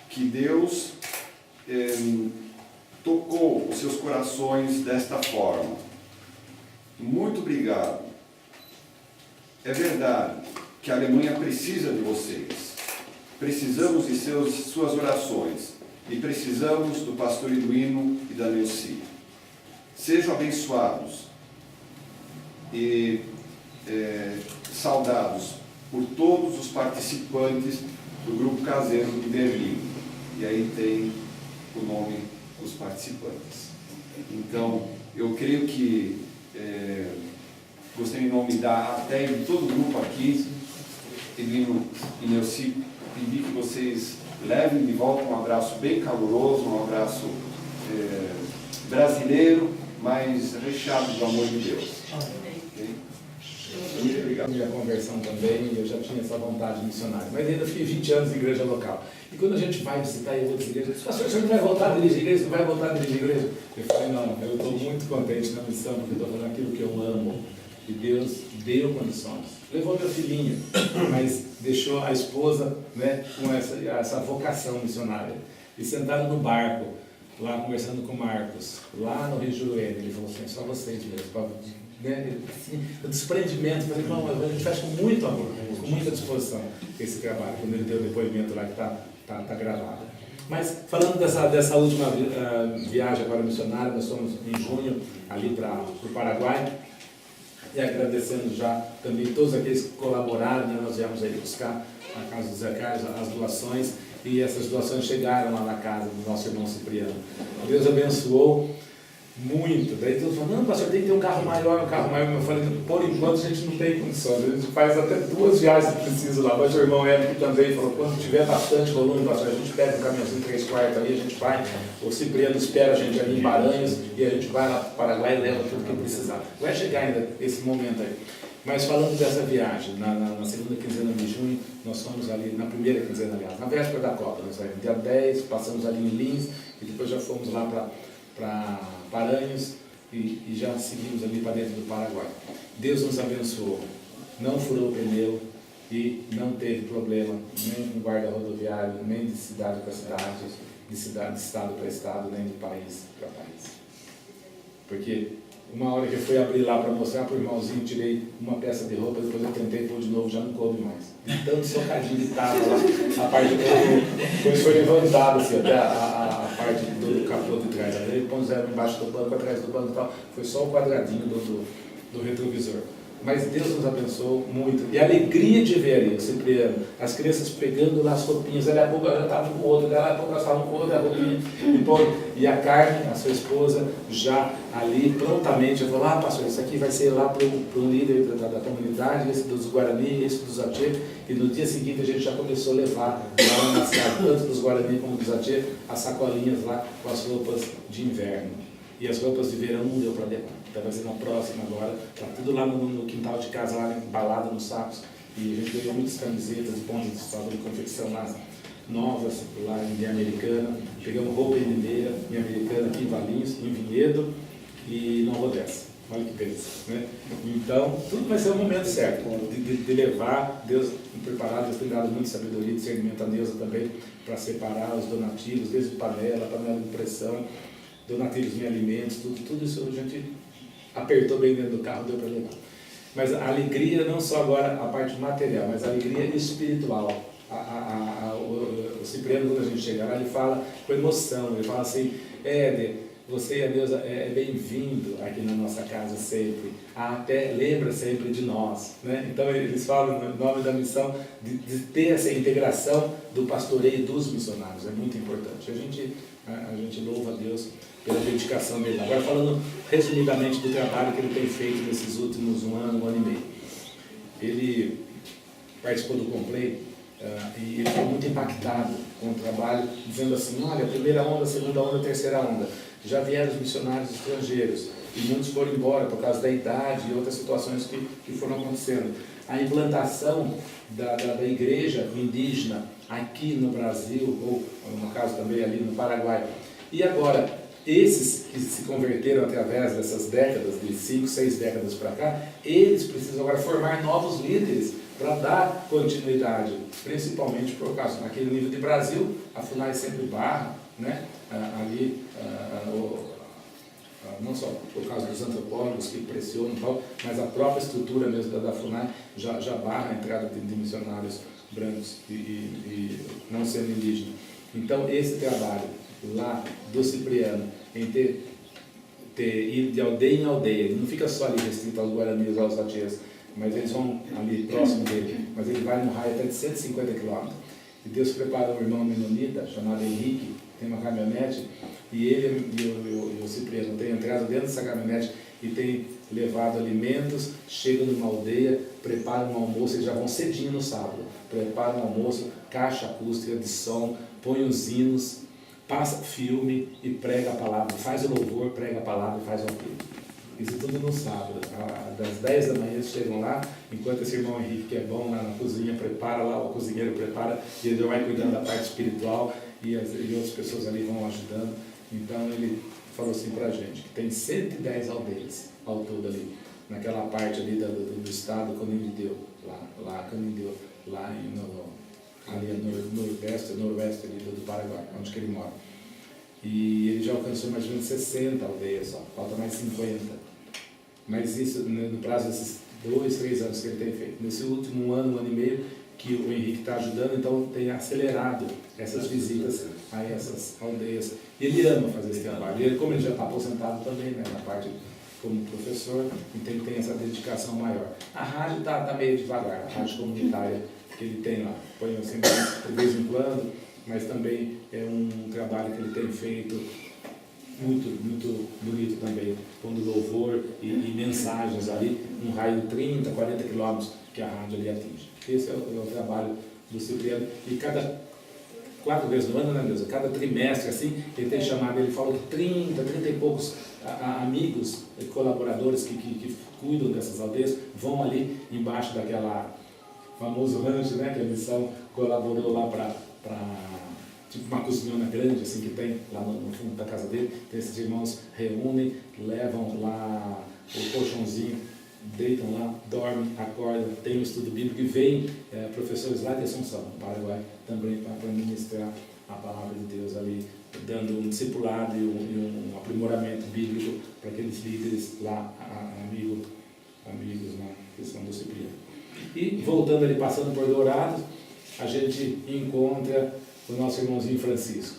que Deus tocou os seus corações desta forma. Muito obrigado. É verdade que a Alemanha precisa de vocês. Precisamos de suas orações. E precisamos do pastor Eduino e da Neuci. Sejam abençoados e saudados por todos os participantes do grupo caseiro de Berlim. E aí tem o nome dos participantes. Então, eu creio que gostaria de nomear até em todo o grupo aqui, Edino e Neuci, pedir que vocês levem de volta um abraço bem caloroso, um abraço brasileiro, mas recheado do amor de Deus. Okay? Muito obrigado. Minha conversão também, eu já tinha essa vontade missionária, mas ainda fiquei 20 anos em igreja local. E quando a gente vai visitar em outras igrejas, pastor, o senhor não vai voltar a dirigir igreja? Não vai voltar a dirigir igreja? Eu falei, não, eu estou muito contente na missão, porque estou fazendo aquilo que eu amo. E Deus deu condições. Levou meu filhinho, mas deixou a esposa, né, com essa vocação missionária. E sentado no barco, lá conversando com o Marcos, lá no Rio de Janeiro, ele falou assim, só vocês mesmo, né, assim, o desprendimento, falei, não, a gente faz com muito amor, com muita disposição esse trabalho, quando ele deu o depoimento lá que tá gravado. Mas falando dessa última viagem agora missionária, nós fomos em junho ali para o Paraguai, e agradecendo já também todos aqueles que colaboraram, né? Nós viemos aí buscar na casa do Zé Carlos as doações, e essas doações chegaram lá na casa do nosso irmão Cipriano. Deus abençoou muito. Daí todos falaram, não, pastor, tem que ter um carro maior. Eu falei, por enquanto a gente não tem condições, a gente faz até 2 viagens se preciso lá. Mas o irmão Érico também falou, quando tiver bastante volume, pastor, a gente pega um caminhãozinho 3/4 ali, a gente vai, o Cipriano espera a gente ali em Paranhos, e a gente vai lá para o Paraguai e leva tudo que precisar. Vai chegar ainda esse momento aí. Mas falando dessa viagem, na segunda quinzena de junho, nós fomos ali, na primeira quinzena, aliás, na véspera da Copa, nós saímos dia 10, passamos ali em Lins, e depois já fomos lá para Paranhos e já seguimos ali para dentro do Paraguai. Deus nos abençoou, não furou o pneu e não teve problema nem no guarda rodoviário, nem de cidade para cidade, de estado para estado, nem de país para país. Porque uma hora que eu fui abrir lá para mostrar para o irmãozinho, tirei uma peça de roupa, depois eu tentei pôr de novo, já não coube mais. De tanto socadinho que estava lá, a parte do depois foi levantado assim, até a parte do capô de trás. Aí puseram embaixo do banco, atrás do banco e tal. Foi só o quadradinho do retrovisor. Mas Deus nos abençoou muito. E a alegria de ver ali, o Cipriano, as crianças pegando lá as roupinhas, daqui a pouco ela estava com o outro, daqui a pouco elas estavam com outra roupinha. E a Carmen, a sua esposa, já ali prontamente, falou, pastor, isso aqui vai ser lá para o líder da comunidade, esse dos Guarani, esse dos Atê. E no dia seguinte a gente já começou a levar lá na cidade, tanto dos Guarani como dos Atê, as sacolinhas lá com as roupas de inverno. E as roupas de verão não deu para levar. Então vai ser na próxima agora. Está tudo lá no quintal de casa, lá embalado nos sacos. E a gente pegou muitas camisetas, pontos de estado de confecção lá novas, lá em Americana. Pegamos roupa em Mineira, em Americana, aqui em Valinhos, em Vinhedo e Nova Odessa. Olha que beleza, né? Então, tudo vai ser o momento certo de levar. Deus preparado, Deus tem dado muita sabedoria e discernimento a Neuza também para separar os donativos, desde panela de pressão, donativos em alimentos, tudo isso a gente apertou bem dentro do carro, deu para levar. Mas a alegria, não só agora a parte material, mas a alegria espiritual. O Cipriano, quando a gente chega lá, ele fala com emoção, ele fala assim, Éder, você e a Neuza é bem-vindo aqui na nossa casa sempre, até lembra sempre de nós, né? Então eles falam no nome da missão de ter essa integração do pastoreio dos missionários, é muito importante. A gente louva a Deus pela dedicação dele. Agora falando resumidamente do trabalho que ele tem feito nesses últimos um ano e meio. Ele participou do Complay e ele foi muito impactado com o trabalho, dizendo assim, olha, a primeira onda, a segunda onda, a terceira onda. Já vieram os missionários estrangeiros e muitos foram embora por causa da idade e outras situações que foram acontecendo. A implantação da igreja indígena aqui no Brasil, ou no caso também ali no Paraguai. E agora, esses que se converteram através dessas décadas, de 5, 6 décadas para cá, eles precisam agora formar novos líderes para dar continuidade, principalmente por causa, naquele nível de Brasil, a FUNAI sempre barra, né? Ali, não só por causa dos antropólogos que pressionam e tal, mas a própria estrutura mesmo da FUNAI já barra a entrada de missionários brancos e não sendo indígenas. Então, esse trabalho lá do Cipriano, em ter ido de aldeia em aldeia, ele não fica só ali restrito aos guaranis, aos atias, mas eles vão ali próximo dele, mas ele vai no raio até de 150 quilômetros. E Deus prepara um irmão menonita chamado Henrique, tem uma caminhonete, e ele e o Cipriano têm entrado dentro dessa caminhonete e têm levado alimentos, chegam numa aldeia, preparam um almoço, eles já vão cedinho no sábado, preparam um almoço, caixa acústica de som, põe os hinos, passa filme e prega a palavra, faz o louvor, prega a palavra e faz o apelo. Isso tudo no sábado. Das 10 da manhã eles chegam lá, enquanto esse irmão Henrique, que é bom lá na cozinha, prepara lá, o cozinheiro prepara, e ele vai cuidando da parte espiritual, e outras pessoas ali vão ajudando. Então ele falou assim pra gente, que tem 110 aldeias ao todo ali, naquela parte ali do estado Canindeu, Canindeu, lá ali no noroeste ali do Paraguai, onde que ele mora. E ele já alcançou mais ou menos 60 aldeias só, falta mais 50. Mas isso no prazo desses 2, 3 anos que ele tem feito. Nesse último ano e meio, que o Henrique está ajudando, então tem acelerado essas visitas a essas aldeias. E ele ama fazer esse trabalho. E ele, como ele já está aposentado também, né, na parte como professor, então ele tem essa dedicação maior. A rádio está meio devagar, a rádio comunitária que ele tem lá. Põe assim de vez em quando, mas também é um trabalho que ele tem feito muito bonito também, pondo louvor e mensagens ali, um raio de 30, 40 quilômetros que a rádio ali atinge. Esse é o trabalho do Cipriano. E cada 4 vezes no ano, né, Deus? Cada trimestre, assim, ele tem chamado, ele fala que 30 e poucos amigos, colaboradores que cuidam dessas aldeias, vão ali embaixo daquela famoso rancho, né, que a missão colaborou lá para tipo uma cozinhona grande assim que tem lá no fundo da casa dele. Então esses irmãos reúnem, levam lá o colchãozinho, deitam lá, dormem, acordam, tem um estudo bíblico e vêm professores lá de Assunção, no Paraguai, também para ministrar a palavra de Deus ali, dando um discipulado e um aprimoramento bíblico para aqueles líderes lá, amigos lá, que são do Cipriano. E voltando ali, passando por Dourados, a gente encontra o nosso irmãozinho Francisco,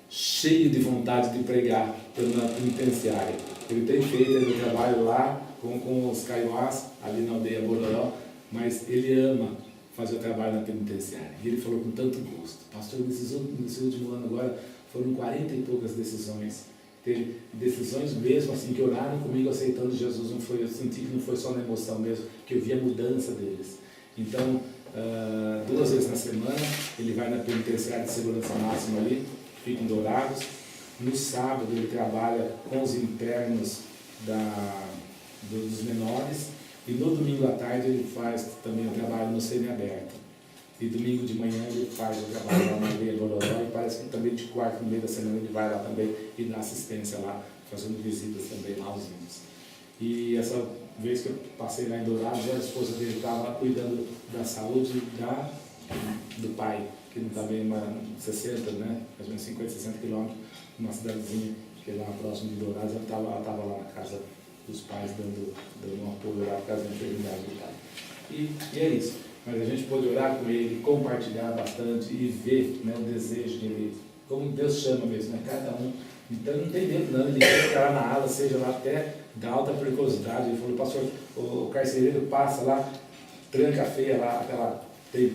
cheio de vontade de pregar na penitenciária. Ele tem feito o trabalho lá com os caiuás, ali na aldeia Bororó, mas ele ama fazer o trabalho na penitenciária. E ele falou com tanto gosto: pastor, nesse último ano agora foram 40 e poucas decisões. Teve decisões mesmo assim que oraram comigo aceitando Jesus. Eu senti que não foi só na emoção mesmo, que eu vi a mudança deles. Então, 2 vezes na semana, ele vai na penitenciária de segurança máxima ali, fica em Dourados. No sábado ele trabalha com os internos dos menores, e no domingo à tarde ele faz também o trabalho no semiaberto. E domingo de manhã ele faz o trabalho lá na aldeia Bororó, e parece que também de quarto, no meio da semana, ele vai lá também e dá assistência lá, fazendo visitas também lá aos índios. E essa vez que eu passei lá em Dourados, a esposa dele estava cuidando da saúde do pai, que não está bem, 60, né, mais ou menos 50, 60 quilômetros, numa cidadezinha que é lá próximo de Dourados. Ela estava lá na casa dos pais, dando um apoio lá por causa da enfermidade do pai. E é isso. Mas a gente pode orar com ele, compartilhar bastante e ver, né, o desejo dele, como Deus chama mesmo, né, cada um. Então não tem medo não, ele quer ficar lá na ala, seja lá até da alta periculosidade. Ele falou: pastor, o carcereiro passa lá, tranca feia lá,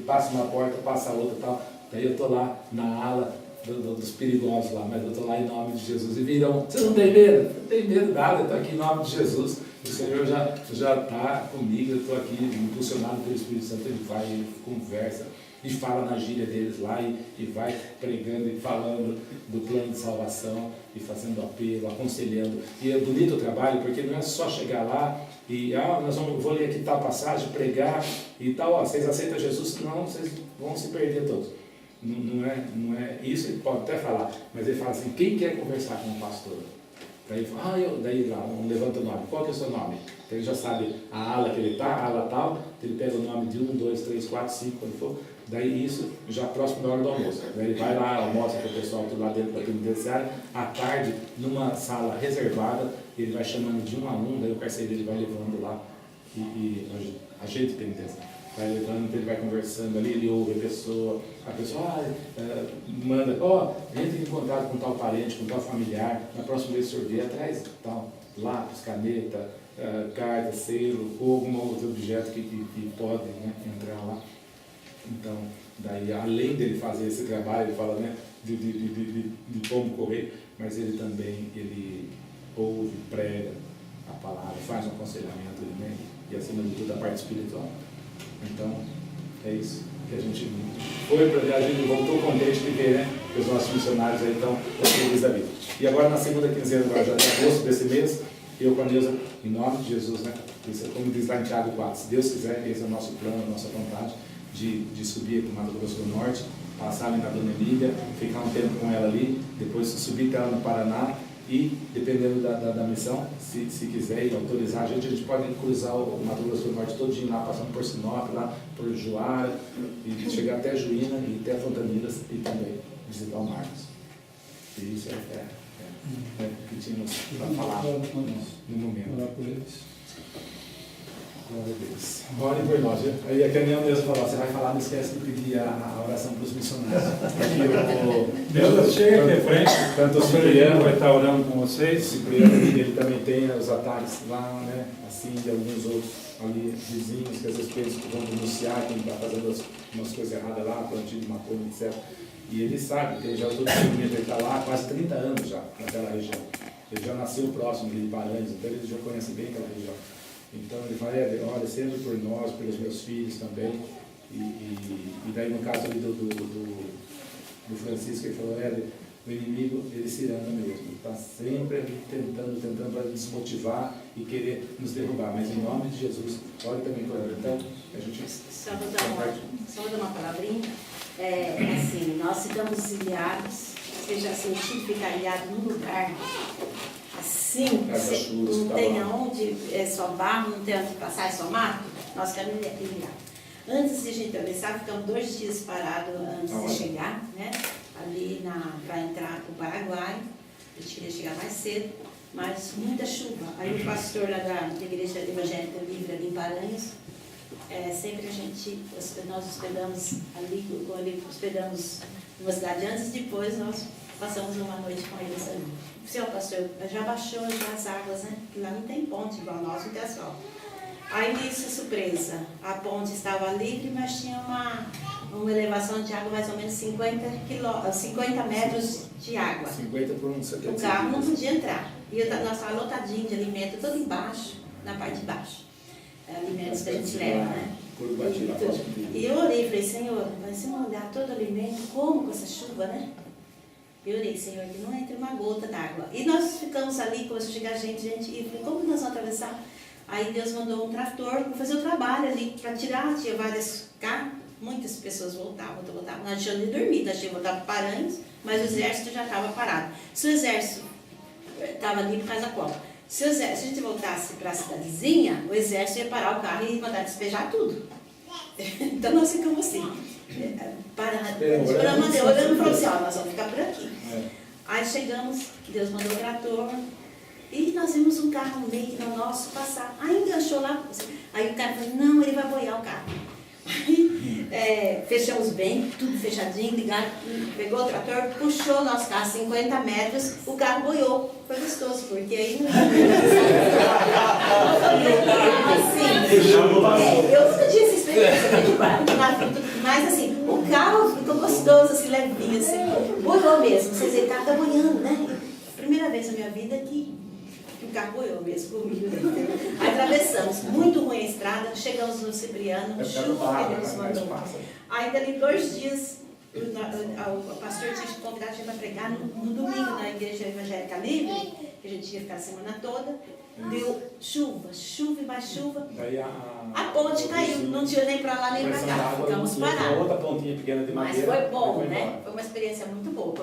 passa uma porta, passa a outra e tal. Daí eu estou lá na ala dos perigosos lá, mas eu estou lá em nome de Jesus. E virão: você não tem medo? Não tem medo nada, eu estou aqui em nome de Jesus. O Senhor já está comigo, eu estou aqui impulsionado pelo Espírito Santo. Ele vai, ele conversa e fala na gíria deles lá, e vai pregando e falando do plano de salvação e fazendo apelo, aconselhando. E é bonito o trabalho, porque não é só chegar lá e vou ler aqui tal passagem, pregar e tal, vocês aceitam Jesus? Não, vocês vão se perder todos. Não é isso. Ele pode até falar, mas ele fala assim: quem quer conversar com o pastor? Daí ele fala: daí lá, levanta o nome. Qual que é o seu nome? Então ele já sabe a ala que ele está, a ala tal, ele pega o nome de 1, 2, 3, 4, 5, quando for. Daí isso já próximo da hora do almoço. Daí ele vai lá, almoça com o pessoal tudo lá dentro da penitenciária. À tarde, numa sala reservada, ele vai chamando de 1 a 1, daí o carcereiro vai levando lá, e a gente penitenciária vai levando, ele vai conversando ali, ele ouve a pessoa manda: entre em contato com tal parente, com tal familiar, na próxima vez que o senhor vier, traz tal lápis, caneta, carta, selo, ou algum outro objeto que pode, né, entrar lá. Então, daí, além dele fazer esse trabalho, ele fala, né, de como correr, mas ele também ouve, prega a palavra, faz um aconselhamento, né? E acima de tudo a parte espiritual. Então, é isso que a gente foi para viagem e voltou contente de ver, né? Que os nossos missionários aí estão felizes da vida. E agora na segunda quinzena agora já de agosto desse mês, eu com a Neuza, em nome de Jesus, né? Isso é como diz lá em Tiago 4, se Deus quiser, esse é o nosso plano, a nossa vontade, de subir para o Mato Grosso do Norte, passar ali na Dona Emília, ficar um tempo com ela ali, depois subir até ela no Paraná e, dependendo da missão, se quiser e autorizar a gente pode cruzar o Mato Grosso do Norte todinho lá, passando por Sinop, lá por Juara, e chegar até Juína e até Fontanidas e também visitar o Marcos. E isso é o que tínhamos para falar no momento. Orar por eles. Glória a Deus. Orem por nós, viu? Aí a Daniel mesmo falou, você vai falar, não esquece de pedir a oração para os missionários. Deus chega aqui à frente, tanto o Cipriano vai estar orando com vocês. O Cipriano, ele também tem os ataques lá, né? Assim, de alguns outros ali, vizinhos, que às vezes eles vão denunciar quem está fazendo umas coisas erradas lá, plantio de maconha, etc. E ele sabe, tem já todo o segmento, ele está lá há quase 30 anos já, naquela região. Ele já nasceu próximo de Paranhos, então ele já conhece bem aquela região. Então ele fala, olha, seja por nós, pelos meus filhos também. E daí no caso ali do Francisco, ele falou, o inimigo, ele se anda mesmo. Ele está sempre ali tentando para desmotivar e querer nos derrubar. Mas em nome de Jesus, olha também por ele. Então, a gente... Só vou dar uma palavrinha. Assim, nós ficamos ilhados, você já sentiu ficar ilhado num lugar assim, você não tem aonde, é só barro, não tem onde passar, é só mato, nós ficamos ilhados. Antes de a gente atravessar, ficamos 2 dias parados antes de chegar, né? Ali para entrar para o Paraguai, a gente queria chegar mais cedo, mas muita chuva. Aí o pastor lá da Igreja Evangélica Livre ali em Paranhos, sempre nós hospedamos ali, hospedamos numa cidade antes e depois nós passamos uma noite com eles ali. Senhor pastor, já baixou já as águas, né? Porque lá não tem ponte igual nós, não tem asfalto. Aí nisso, surpresa, a ponte estava livre, mas tinha uma elevação de água mais ou menos 50 metros de água. 50 por um 70. O carro não podia entrar. E nós estávamos lotadinhos de alimento, todo embaixo, na parte de baixo. Alimentos que a gente leva, né? E eu orei e falei, Senhor, vai se molhar todo alimento, como com essa chuva, né? Eu orei, Senhor, que não entre uma gota d'água. E nós ficamos ali, começou a chegar gente, e eu falei, como que nós vamos atravessar? Aí Deus mandou um trator para fazer o trabalho ali, para tirar, tinha vários carros, muitas pessoas voltavam. Nós tínhamos de dormir, nós tínhamos que voltar para Paranhos, mas o exército já estava parado. Se o exército estava ali por causa da Copa, se a gente voltasse para a cidadezinha, o exército ia parar o carro e mandar despejar tudo. Então nós ficamos assim, olhando e falou assim, nós vamos ficar por aqui. Aí chegamos, Deus mandou o trator, e nós vimos um carro no meio que no nosso passar. Aí enganchou lá, aí o cara falou, não, ele vai boiar o carro. Aí fechamos bem, tudo fechadinho, ligaram, pegou o trator, puxou o nosso carro 50 metros, o carro boiou. Foi gostoso, porque aí não eu nunca tinha essa experiência, mas assim, o carro ficou gostoso, assim, levinho, assim, boiou mesmo. Vocês veem, o carro tá boiando, né? Primeira vez na minha vida que o carro boiou mesmo comigo. Atravessamos, muito ruim a estrada, chegamos no Cipriano, chuva que Deus mandou. Aí dali 2 dias, o pastor tinha convidado a gente para pregar no domingo na Igreja Evangélica Livre, que a gente ia ficar a semana toda. Deu chuva e mais chuva. A ponte caiu, não tinha nem para lá nem para cá, ficamos parados. Outra pontinha pequena de madeira. Mas foi bom, né? Foi uma experiência muito boa.